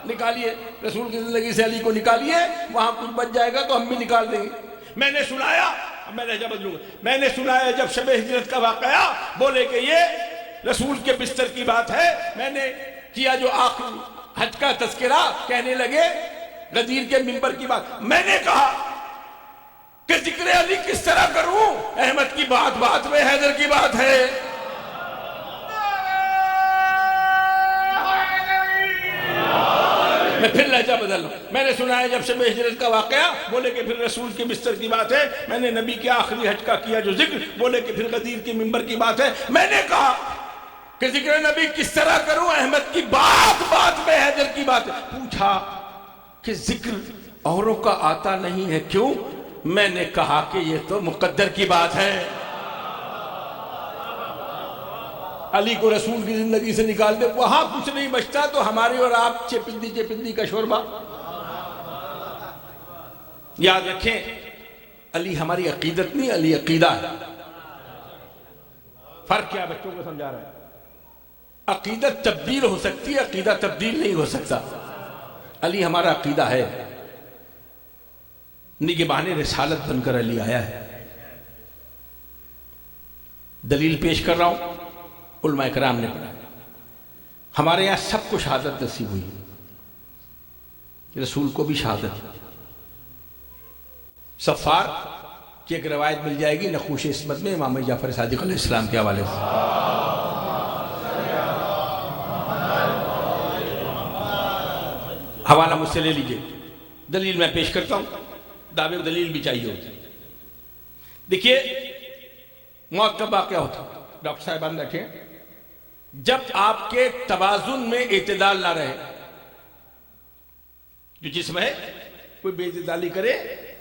نکالیے رسول کی زندگی سے علی کو نکالیے، وہاں کچھ بچ جائے گا تو ہم بھی نکال دیں گے۔ میں نے سنایا، میں لہجہ بدلوں گا، میں نے سنایا جب شب ہجرت کا واقعہ، بولے کہ یہ رسول کے بستر کی بات ہے۔ میں نے کیا جو آخری حج کا تذکرہ، کہنے لگے غدیر کے منبر کی بات۔ میں نے کہا کہ ذکر علی کس طرح کروں، احمد کی بات بات میں حیدر کی بات ہے۔ میں پھر لہجہ بدل رہا ہوں. میں نے سنا ہے جب شب ہجرت کا واقعہ، بولے کہ پھر رسول کے بستر کی بات ہے. میں نے نبی کے آخری حج کا کیا جو ذکر، بولے کہ پھر غدیر کے منبر کی بات ہے. میں نے کہا کہ ذکر نبی کس طرح کروں؟ احمد کی بات بات میں حیدر کی بات ہے. پوچھا کہ ذکر اوروں کا آتا نہیں ہے کیوں؟ میں نے کہا کہ یہ تو مقدر کی بات ہے. علی کو رسول کی زندگی سے نکال دے، وہاں کچھ نہیں بچتا تو ہماری اور آپ چپندی کا شوربہ. یاد رکھیں، علی ہماری عقیدت نہیں، علی عقیدہ ہے. فرق کیا بچوں کو سمجھا رہا ہے؟ عقیدت تبدیل ہو سکتی ہے، عقیدہ تبدیل نہیں ہو سکتا. علی ہمارا عقیدہ ہے. نگہبان رسالت بن کر علی آیا ہے. دلیل پیش کر رہا ہوں، علماء کرام نے پڑھا. ہمارے یہاں سب کو شہادت نصیب ہوئی، رسول کو بھی شہادت. صفار کی ایک روایت مل جائے گی نقوش عصمت میں امام جعفر صادق علیہ السلام کے حوالے سے. حوالہ مجھ سے لے لیجئے، دلیل میں پیش کرتا ہوں. دعوے دلیل بھی چاہیے ہوتی. دیکھیے موت کا واقعہ ہوتا، ڈاکٹر صاحبان بیٹھے ہیں، جب آپ کے توازن میں اعتدال نہ رہے. جو جسم ہے کوئی بے اعتدالی کرے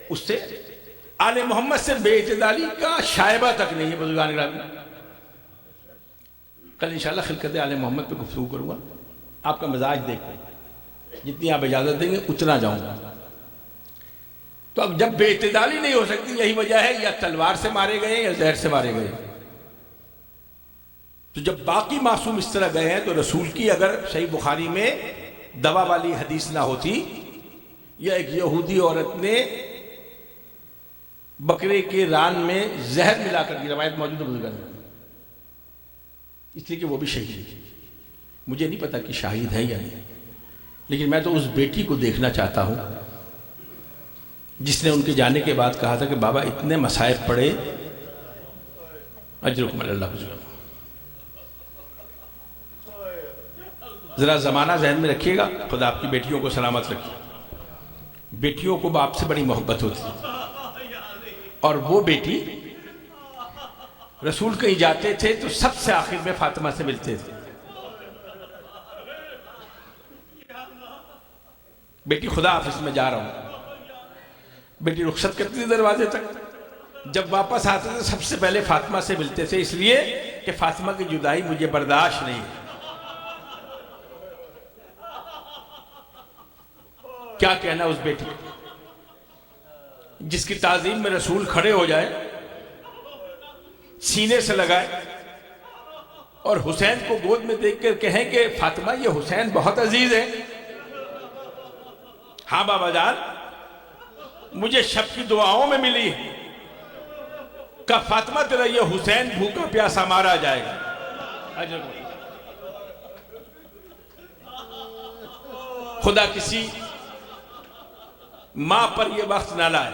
اس سے آل محمد سے بے اعتدالی کا شائبہ تک نہیں ہے. بزرگان گرامی، کل انشاءاللہ خلقت آل محمد پہ گفتگو کروں گا. آپ کا مزاج دیکھیں، جتنی آپ اجازت دیں گے اتنا جاؤں گا. تو اب جب بے اعتدالی نہیں ہو سکتی، یہی وجہ ہے یا تلوار سے مارے گئے یا زہر سے مارے گئے. تو جب باقی معصوم اس طرح گئے ہیں تو رسول کی اگر صحیح بخاری میں دوا والی حدیث نہ ہوتی، یا ایک یہودی عورت نے بکرے کے ران میں زہر ملا کر کی روایت موجود ہے بزرگان، اس لیے کہ وہ بھی شہید ہے. مجھے نہیں پتا کہ شہید ہے یا نہیں، لیکن میں تو اس بیٹی کو دیکھنا چاہتا ہوں جس نے ان کے جانے کے بعد کہا تھا کہ بابا اتنے مصائب پڑے، اجرکم اللہ بزرگ. ذرا زمانہ ذہن میں رکھیے گا. خدا آپ کی بیٹیوں کو سلامت رکھیے. بیٹیوں کو باپ سے بڑی محبت ہوتی ہے، اور وہ بیٹی رسول کہیں جاتے تھے تو سب سے آخر میں فاطمہ سے ملتے تھے. بیٹی خدا حافظ میں جا رہا ہوں، بیٹی رخصت کرتی تھی دروازے تک. جب واپس آتے تھے سب سے پہلے فاطمہ سے ملتے تھے، اس لیے کہ فاطمہ کی جدائی مجھے برداشت نہیں. کیا کہنا اس بیٹی جس کی تعظیم میں رسول کھڑے ہو جائے، سینے سے لگائے اور حسین کو گود میں دیکھ کر کہیں کہ فاطمہ یہ حسین بہت عزیز ہے. ہاں بابا جان، مجھے شب کی دعاؤں میں ملی ہے کہ فاطمہ تیرا یہ حسین بھوکا پیاسا مارا جائے گا. خدا کسی ماں پر یہ وقت نہ لائے،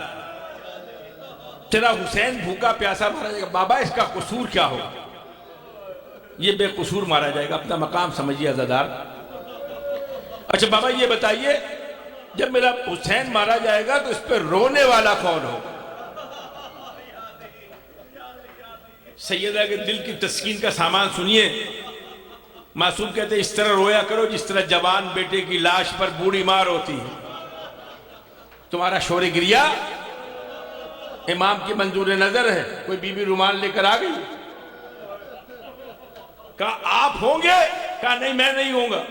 تیرا حسین بھوکا پیاسا مارا جائے گا. بابا اس کا قصور کیا ہوگا؟ یہ بے قصور مارا جائے گا. اپنا مقام سمجھیے عزادار. اچھا بابا یہ بتائیے، جب میرا حسین مارا جائے گا تو اس پہ رونے والا کون ہوگا؟ سیدہ کے دل کی تسکین کا سامان سنیے. معصوم کہتے ہیں اس طرح رویا کرو جس طرح جوان بیٹے کی لاش پر بوڑھی مار ہوتی ہے. تمہارا شور گریا امام کی منظور نظر ہے. کوئی بی بی رومال لے کر آ گئی، کہا آپ ہوں گے؟ کہا نہیں میں نہیں ہوں گا.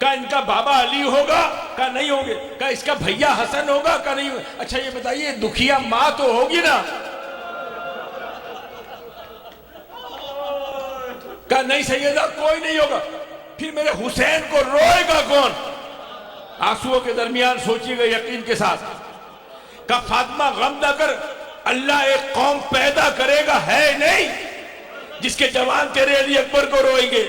کہا ان کا بابا علی ہوگا؟ کہا نہیں ہوں گے. کہا اس کا بھیا حسن ہوگا؟ کہا نہیں ہوگا. اچھا یہ بتائیے دکھیا ماں تو ہوگی نا؟ کہا نہیں سیدہ کوئی نہیں ہوگا. پھر میرے حسین کو روئے گا کون؟ آنسوؤں کے درمیان سوچیے گا یقین کے ساتھ. کہا فاطمہ غم نہ کر، اللہ ایک قوم پیدا کرے گا ہے نہیں جس کے جوان تیرے علی اکبر کو روئیں گے،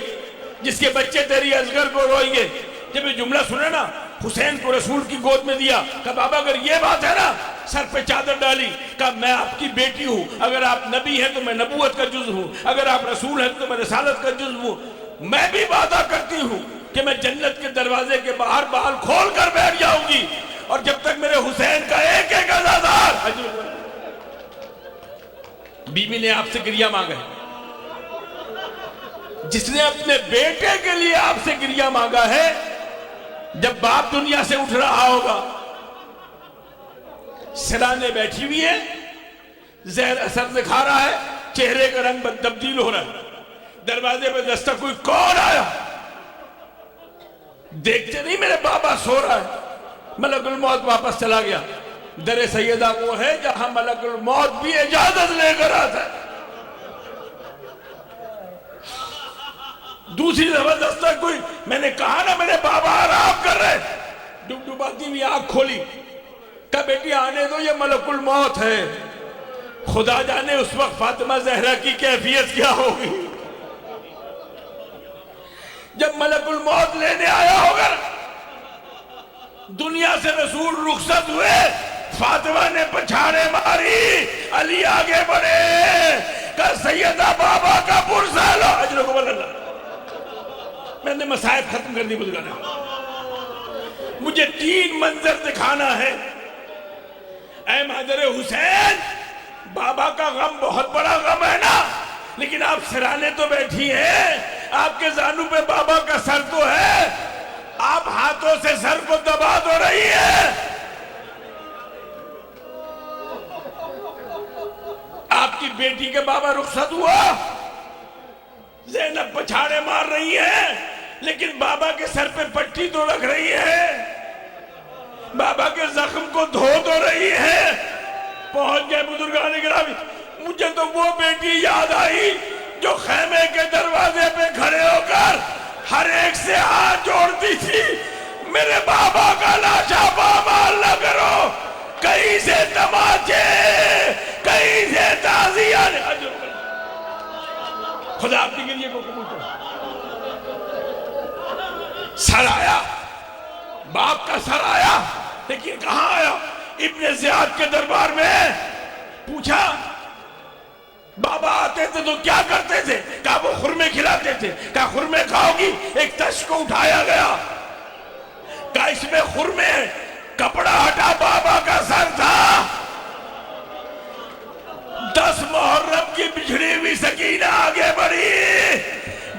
جس کے بچے تیری اصغر کو روئیں گے. جب یہ جملہ سنے نا، حسین کو رسول کی گود میں دیا. کہا بابا اگر یہ بات ہے نا، سر پہ چادر ڈالی. کہا میں آپ کی بیٹی ہوں، اگر آپ نبی ہیں تو میں نبوت کا جز ہوں، اگر آپ رسول ہیں تو میں رسالت کا جز ہوں. میں بھی وعدہ کرتی ہوں کہ میں جنت کے دروازے کے باہر بال کھول کر بیٹھ جاؤں گی اور جب تک میرے حسین کا ایک ایک عزادار. بیوی نے آپ سے گریہ مانگا ہے. جس نے اپنے بیٹے کے لیے آپ سے گریہ مانگا ہے، جب باپ دنیا سے اٹھ رہا ہوگا، سرانے بیٹھی ہوئی ہے، زہر اثر دکھا رہا ہے، چہرے کا رنگ تبدیل ہو رہا ہے، دروازے پہ دستک، کوئی کون آیا؟ دیکھتے نہیں میرے بابا سو رہا ہے. ملک الموت واپس چلا گیا. در سیدہ وہ ہے جہاں ملک الموت بھی اجازت لے کر آتا ہے. دوسری زبردست کوئی، میں نے کہا نا میرے بابا آرام کر رہے، ڈبڈباتی ہوئی آنکھ کھولی، کہا بیٹی آنے دو، یہ ملک الموت ہے. خدا جانے اس وقت فاطمہ زہرا کی کیفیت کیا ہوگی جب ملک الموت لینے آیا ہوگا. دنیا سے رسول رخصت ہوئے، فاطمہ نے پچھاڑے ماری، علی آگے بڑھے، کہا سیدہ بابا کا پرسہ لو. اجر کو اللہ، میں نے مسائل ختم کر دی بزرگانے. مجھے 3 منظر دکھانا ہے. اے مادر حسین، بابا کا غم بہت بڑا غم ہے نا، لیکن آپ سرانے تو بیٹھی ہیں، آپ کے زانو پہ بابا کا سر تو ہے، آپ ہاتھوں سے سر کو دبا دو رہی ہے. آپ کی بیٹی کے بابا رخصت ہوا، زینب پچھاڑے مار رہی ہے، لیکن بابا کے سر پہ پٹی تو رکھ رہی ہے، بابا کے زخم کو دھو تو رہی ہے. پہنچ گئے بزرگان گرامی. مجھے تو وہ بیٹی یاد آئی جو خیمے کے دروازے پہ کھڑے ہو کر ہر ایک سے ہاتھ جوڑتی تھی، میرے بابا کا لاشا پامال نہ کرو، کہیں سے تماچے، کہیں سے تازیہ. خدا آپ کی گریہ کو قبول کرو. سر آیا، باپ کا سر آیا، لیکن کہاں آیا؟ ابن زیاد کے دربار میں. پوچھا بابا آتے تھے تو کیا کرتے تھے؟ کہا وہ خرمے کھلاتے تھے. کہا خرمے کھاؤ گی؟ ایک تش کو اٹھایا گیا، کہا اس میں خرمے، کپڑا ہٹا، بابا کا سر تھا. 10 محرم کی بچھڑی ہوئی سکینہ آگے بڑھی،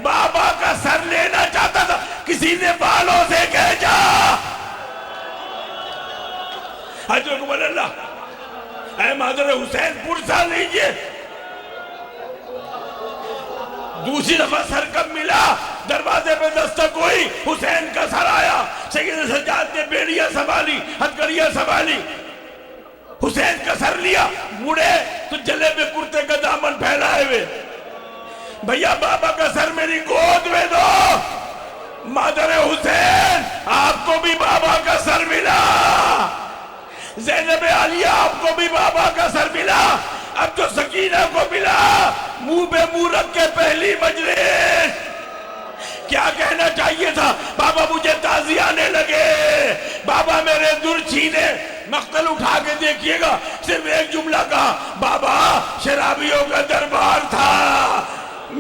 بابا کا سر لینا چاہتا تھا، کسی نے بالوں سے کھینچا. حضرت اللہ، اے مادر حسین پرسہ لیجئے. دوسری دفعہ سر کب ملا؟ دروازے پہ دستک ہوئی، حسین کا سر آیا. سید سجاد نے بیڑیاں سنبھالی، ہتھکڑیاں سنبھالی، حسین کا سر لیا. مڑے تو جلے میں کرتے کا دامن پھیلائے ہوئے، بھیا بابا کا سر میری گود میں دو. مادر حسین، آپ کو بھی بابا کا سر ملا. زینب عالیہ، آپ کو بھی بابا کا سر ملا. اب جو سکینہ کو ملا، منہ پہ منہ رکھ کے پہلی مجلس. کیا کہنا چاہیے تھا؟ بابا مجھے تازی آنے لگے، بابا میرے در چھینے. مقتل اٹھا کے دیکھیے گا، صرف ایک جملہ کہا، بابا شرابیوں کا دربار تھا،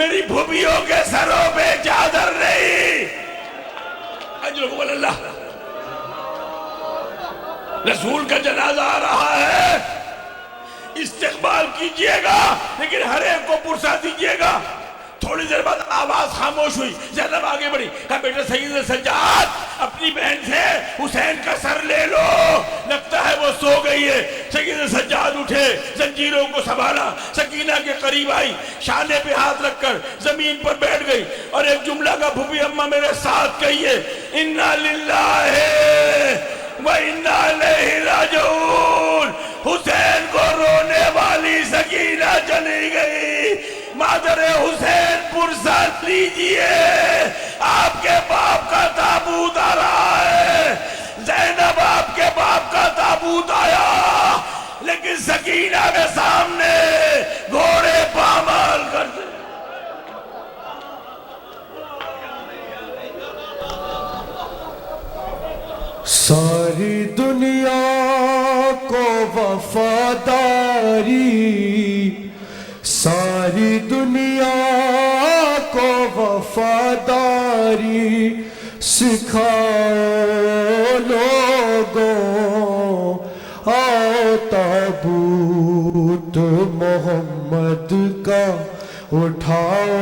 میری بھوبیوں کے سروں پہ چادر نہیں. اجر اللہ. رسول کا جنازہ آ رہا ہے، استقبال کیجئے گا، لیکن ہر ایک کو پرسہ دیجئے گا. تھوڑی دیر بعد آواز خاموش ہوئی. زینب آگے بڑھی، کہا بیٹا سید سجاد، اپنی بہن سے حسین کا سر لے لو، لگتا ہے وہ سو گئی ہے. سید سجاد اٹھے، زنجیروں کو سنبھالا، سکینہ کے قریب آئی، شانے پہ ہاتھ رکھ کر زمین پر بیٹھ گئی اور ایک جملہ کا پھوپھی اماں میرے ساتھ کہیے، اِنَّا لِلَّهِ وَإِنَّا إِلَيْهِ رَاجِعُونَ. حسین کو رونے والی سکینہ چلی گئی. مادر حسین پرسہ لیجئے، آپ کے باپ کا تابوت آ رہا ہے. زینب آپ کے باپ کا تابوت آیا، لیکن سکینہ کے سامنے گھوڑے پامال کرتے. ساری دنیا کو وفاداری، ساری دنیا کو وفاداری، سکھاؤ لوگوں آؤ تابوت محمد کا اٹھاؤ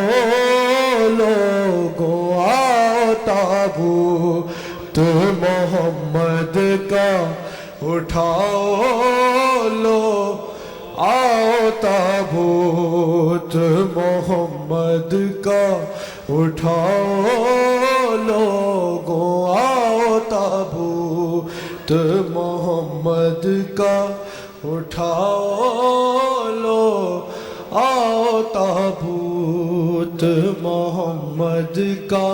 لوگوں آؤ تابوت محمد کا اٹھاؤ لو آؤ تابوت محمد کا اٹھاؤ لوگوں آؤ تابوت محمد کا اٹھاؤ لو آؤ تابوت محمد کا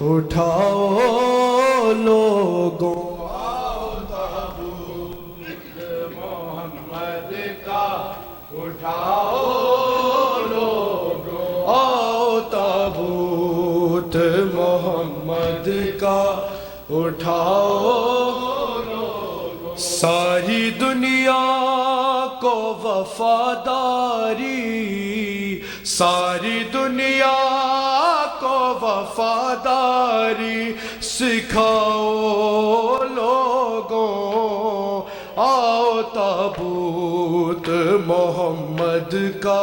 اٹھاؤ لوگوں آؤ تابوت محمد کا اٹھاؤ لوگوں آؤ تابوت محمد کا اٹھاؤ لوگوں ساری دنیا کو وفاداری ساری دنیا کو وفاداری سکھاؤ لوگوں آؤ تابوت محمد کا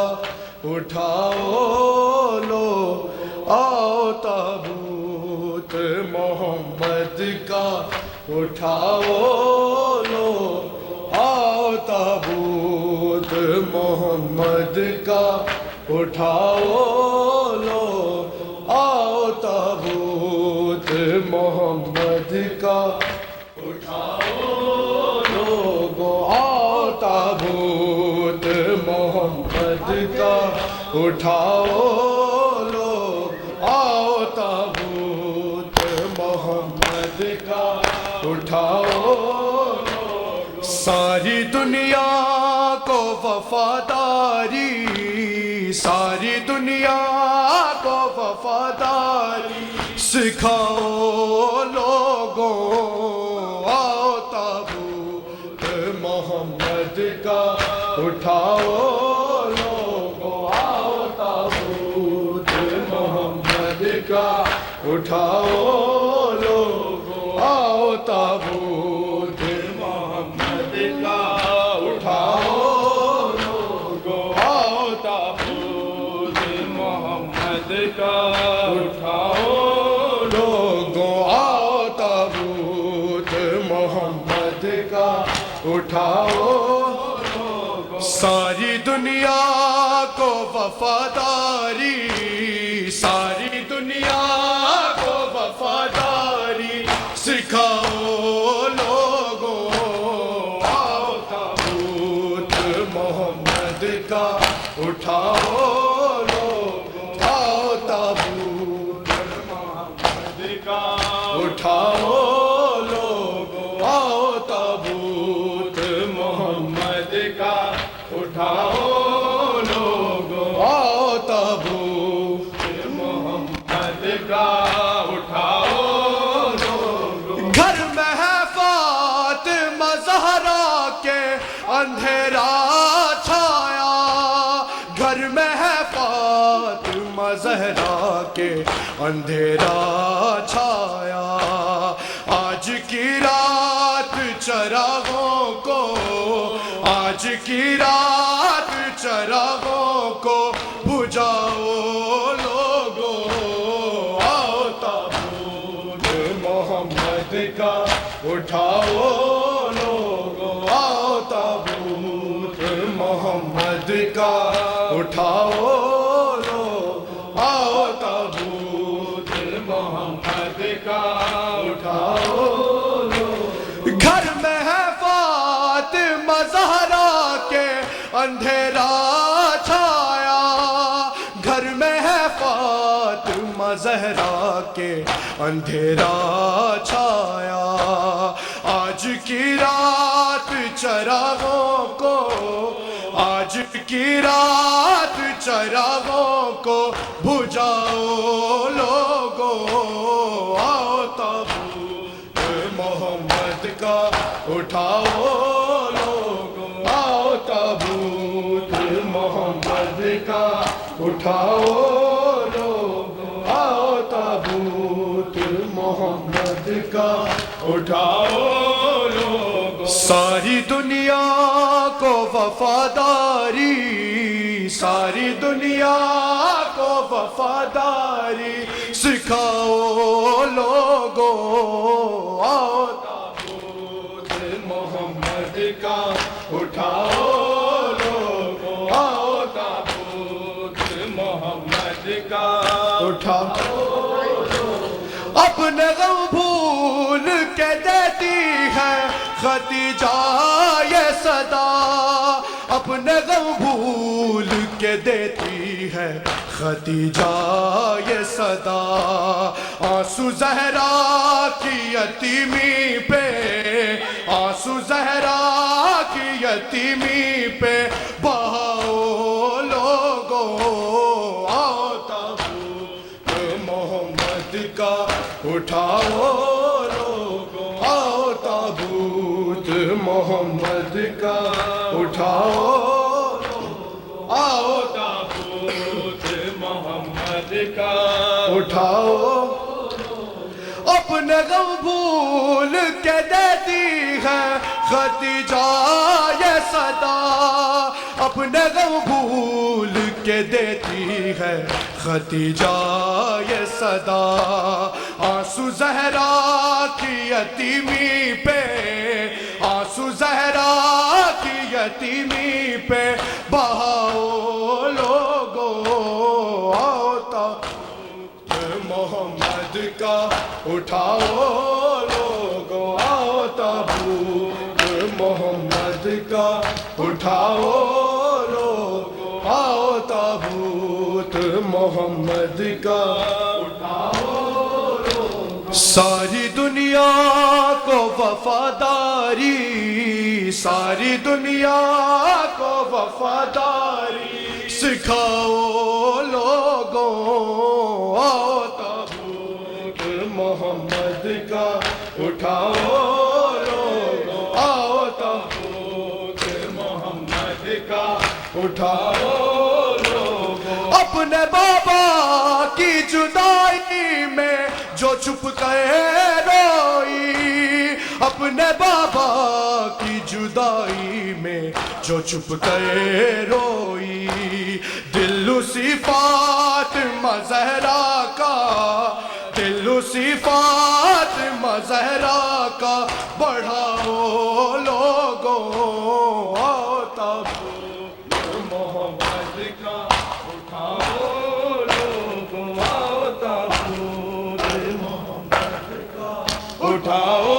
اٹھاؤ لو آؤ تابوت محمد کا اٹھاؤ لو آؤ تابوت محمد کا اٹھاؤ لو آؤ تابوت محمد کا اٹھاؤ لوگوں آؤ تابوت محمد کا اٹھاؤ لو آؤ تابوت محمد کا اٹھاؤ ساری دنیا کو وفاداری ساری دنیا کو وفاداری سکھاؤ لوگوں آؤ تابوت محمد کا اٹھاؤ لوگوں آؤ تابوت محمد کا اٹھاؤ لوگوں آؤ تابوت محمد کا اٹھاؤ لوگوں آؤ تابوت محمد کا اٹھاؤ لوگوں آؤ تابوت محمد کا اٹھاؤ ساری دنیا کو وفاداری ساری دنیا کو وفاداری سکھاؤ لوگوں آؤ تابوت محمد کا اٹھاؤ لوگوں آؤ تابوت محمد کا اٹھاؤ لوگوں آؤ تابوت محمد کا اٹھاؤ لوگوں آؤ تابوت محمد کا اٹھاؤ لوگوں گھر میں ہے فاطمہ زہرا کے اندھیرا چھایا گھر میں ہے فاطمہ زہرا کے اندھیرا چھایا آج کی رات چراغوں کو آج کی رات چراغوں کو بجھاؤ لوگوں آؤ تابوت محمد کا اٹھاؤ لوگوں آؤ تابوت محمد کا اٹھاؤ لوگوں آؤ تابوت محمد کا اٹھاؤ گھر میں ہے فاطمہ زہرا کے اندھیرا چھایا گھر میں ہے فاطمہ زہرا کے اندھیرا چھایا آج کی رات چراغوں کو آج کی رات چراغوں کو بجھاؤ لوگوں آؤ تابوت محمد کا اٹھاؤ لوگوں آؤ تابوت محمد کا اٹھاؤ لوگوں آؤ تابوت محمد کا اٹھاؤ لوگو، ساری دنیا کو وفاداری، ساری دنیا کو وفاداری سکھاؤ لوگو، آؤ تابوت محمد کا اٹھاؤ لوگو، آؤ تابوت محمد کا اٹھاؤ، اپنے غم بھول کے دیتی ہے خدیجہ یہ صدا، اپنے غم بھول کے دیتی ہے خدیجہ یہ صدا، آنسو زہرا کی یتیمی پہ، آنسو زہرا کی یتیمی پہ بہاؤ لوگو، آؤ تابوت محمد کا اٹھاؤ لوگو، آؤ تابوت محمد کا اٹھاؤ، آؤ تابوت محمد کا اٹھاؤ، اپنے غم بھول کے دیتی ہے خدیجہ یہ صدا، اپنے غم بھول کے دیتی ہے خدیجہ یہ صدا، آنسو زہرا کی یتیمی پہ، آنسو زہرا کی یتیمی پہ بہاؤ لوگو، آؤ تابوت محمد کا اٹھاؤ لوگو، آؤ تابوت محمد کا اٹھاؤ لوگو، آؤ تابوت محمد کا اٹھاؤ لوگو، ساری دنیا کو وفاداری، ساری دنیا کو وفاداری سکھاؤ لوگو، آؤ تابوت محمد کا اٹھاؤ لوگو، آؤ تابوت محمد کا اٹھاؤ لوگو، اپنے بابا کی جدائی میں جو چھپ کے روئی، اپنے بابا کی جدائی میں جو چھپ کے روئی، دل اسی فاطمہ زہرا کا، دل اسی فاطمہ زہرا کا بڑھاؤ لوگو، آؤ تابوت محمد کا اٹھاؤ لوگو، آؤ تابوت محمد کا اٹھاؤ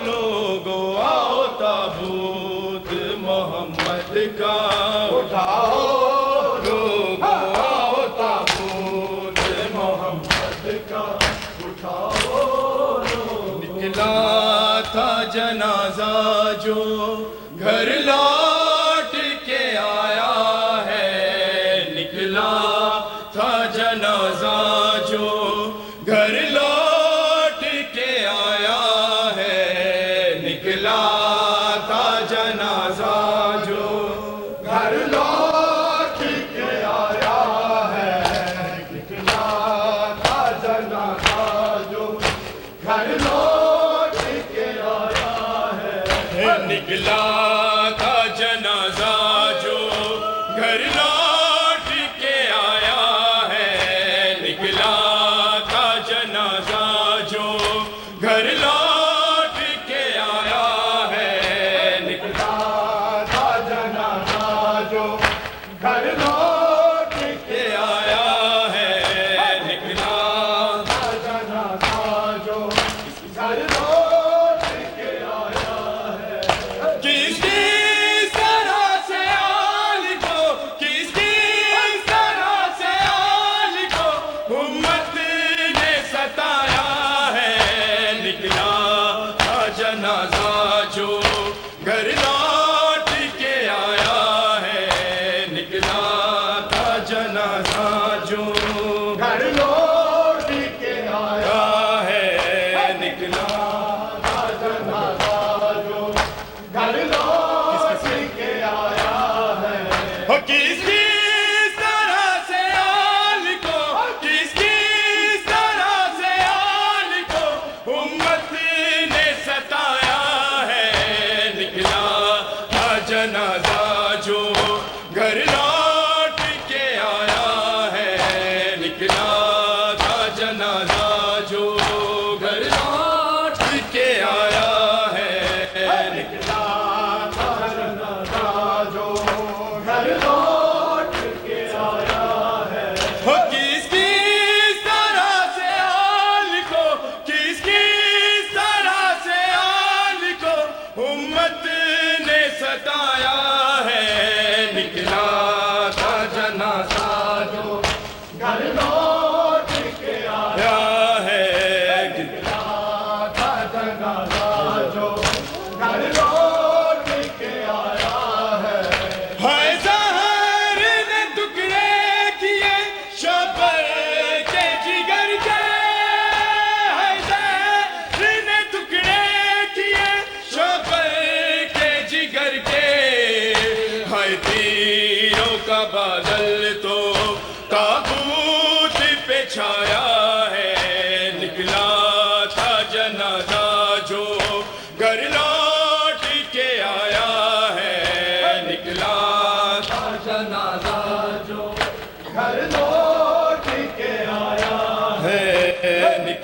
لوگو، آؤ تابوت محمد کا اٹھاؤ لوگو، آؤ تابوت محمد کا اٹھاؤ لوگو، نکلا تھا جنازہ جو گھر لوٹ کے آیا ہے، نکلا تھا جنازہ جو گھر لوٹ کے آیا ہے، نکلا تھا جنازہ جو گھر لوٹ کے آیا ہے، نکلا تھا جنازہ جو گھر لوٹ کے آیا ہے، نکلا تھا جنازہ جو گھر لوٹ کے آیا ہے، نکلا تھا جنازہ جو گھر لوٹ کے آیا ہے، نکلا تھا جنازہ جو گھر لوٹ کے آیا ہے، نکلا تھا جنازہ جو گھر لوٹ کے آیا ہے، کس کی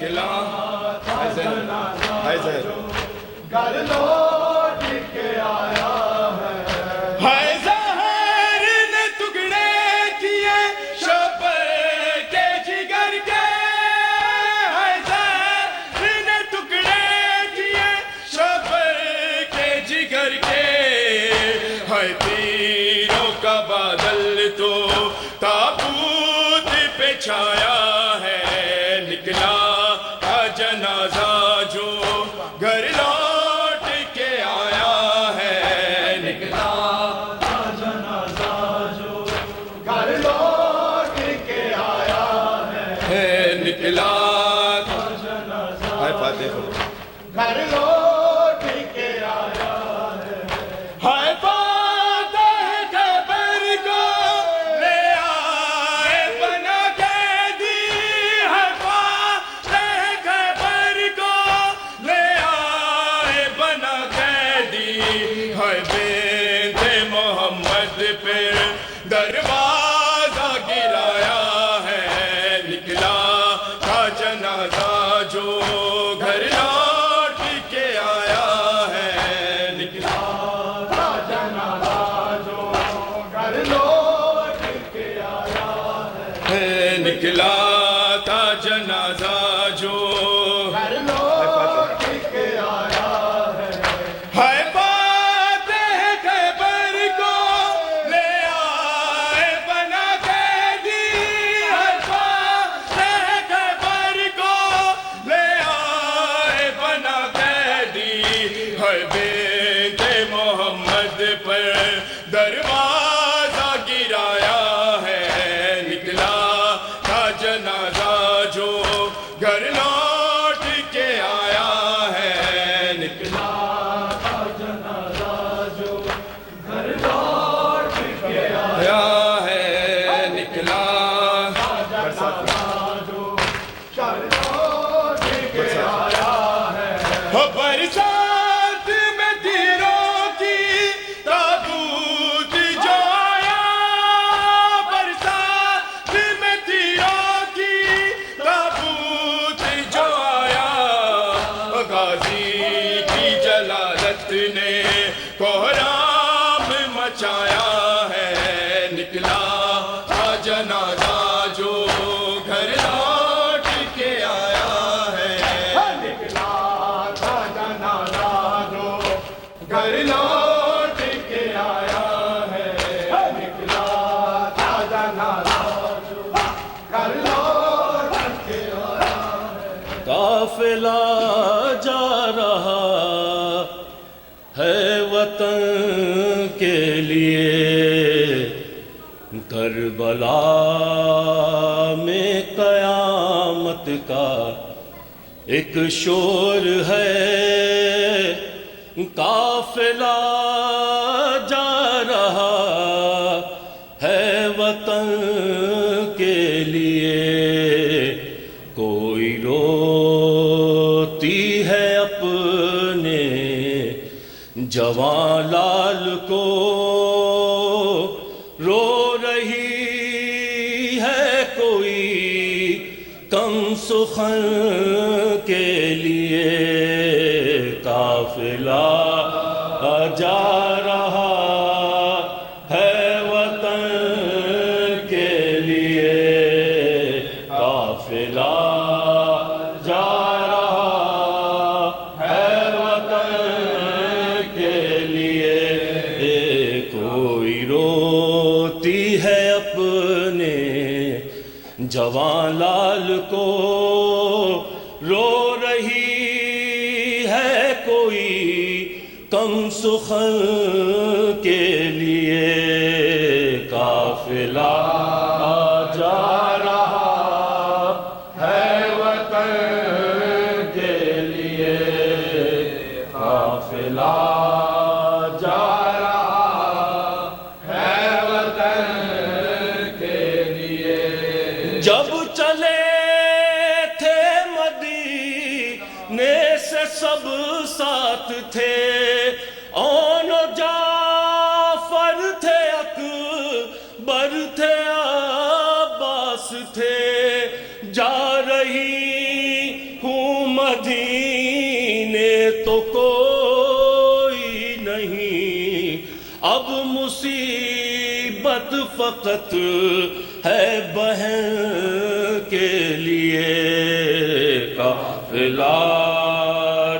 نکلا حیضر گھر لوٹ کے آیا ہے زہر نے ٹکڑے کیے شبر کے جگر کے زہر نے ٹکڑے کیے شبر کے جگر کے تیروں کا بادل تو تابوت پہ چھایا ہے نکلا جنازہ جو گھر لوٹ کے آیا ہے نکلا جنازہ جو گھر لوٹ کے آیا ہے نکلا گھر لوٹ کے آیا ہائے فاتح خیبر کو لے آئے بنا قیدی ہائے فاتح خیبر کو لے آئے بنا قیدی ہائے بنت محمد پہ دروازہ گرایا ہے نکلا تھا جنازہ جو گھر لوٹ کے آیا ہے نکلا جنازہ جو گھر لوٹ کے آیا ہے نکلا تھا جنازہ جو گھر لوٹ کے آیا ہے ہائے فاتح خیبر کو لے آئے بنا قیدی ہائے فاتح خیبر کو لے آئے بنا قیدی ہائے بنت محمد پر دروازہ گرایا ہے نکلا تھا جنازہ جو گھر لوٹ کے آیا ہے نکلا جنازہ جو گھر لوٹ کے آیا ہے نکلا جنازہ جو گھر لوٹ کے آیا ہے برسات میں تیروں کی تابوت جو آیا برسات میں تیروں کی تابوت جو آیا غازی کی جلالت نے کوہرام مچایا ہے نکلا تھا جنازہ جو گھر لوٹ کے آیا ہے نکلا تھا جنازہ جو گھر لوٹ کے آیا ہے نکلا تھا جنازہ جو گھر لوٹ کے آیا قافلہ جا رہا ہے وطن کے لیے کربلا میں قیامت کا ایک شور ہے قافلہ جا رہا ہے وطن کے لیے کوئی روتی ہے اپنے جوان لال کو رو رہی ہے کوئی کم سخن کے لیے قافلہ جا رہا ہے وطن کے لیے قافلہ جا رہا ہے وطن کے لیے کوئی روتی ہے اپنے جوان لال کو رو رہی ہے کوئی کم سخن کے لیے قافلہ جا رہا ہے وطن کے لیے قافلہ جا رہا ہے وطن کے لیے جب چلے تھے مدینے سے سب ساتھ تھے اون و جعفر تھے اکبر تھے عباس تھے جا رہی مدینے تو کوئی نہیں، اب مصیبت فقط ہے بہن کے لیے، قافلہ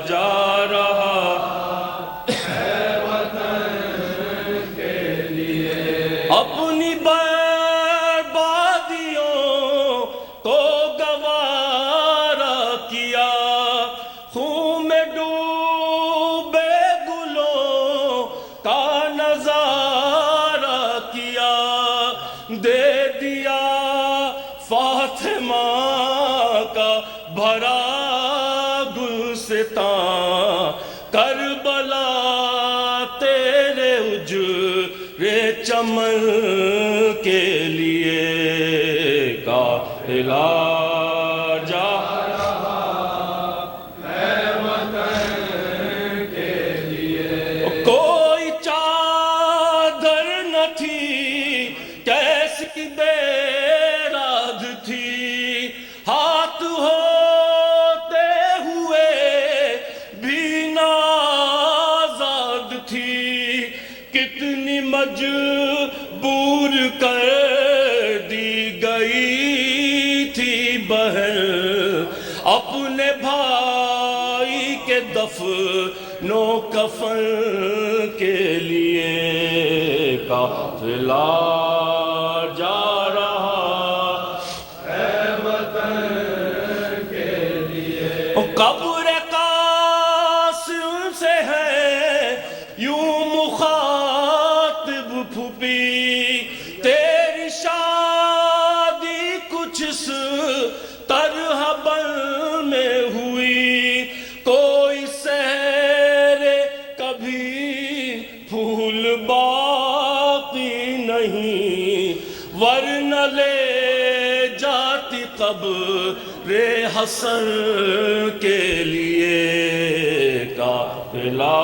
جا رہا ہے وطن کے لیے، اپنی بربادیوں کو گوارا کیا، خون میں ڈوبے گلوں کا نظارہ کیا، دے دیا فاطمہ کا بھرا گلستان، کربلا تیرے اجرے چمن کے لیے، قافلہ جا رہا ہے وطن کے لیے، کوئی چادر نہ تھی کیسی بے راد تھی، ہاتھ ہوتے ہوئے بھی نازاد تھی، کتنی مجبور کر دی گئی تھی بہن اپنے بھائی کے دفن و کفن کے لیے، قافلہ جا رہا ہے وطن کے لیے، قبر قاسم سے ہے یوں مخاطب پھوپھی، تیری شادی کچھ اس طرح بن میں ہوئی، کوئی سحر کبھی پھول باقی نہیں، ورنہ لے جاتی قبر حسن کے لیے، قافلہ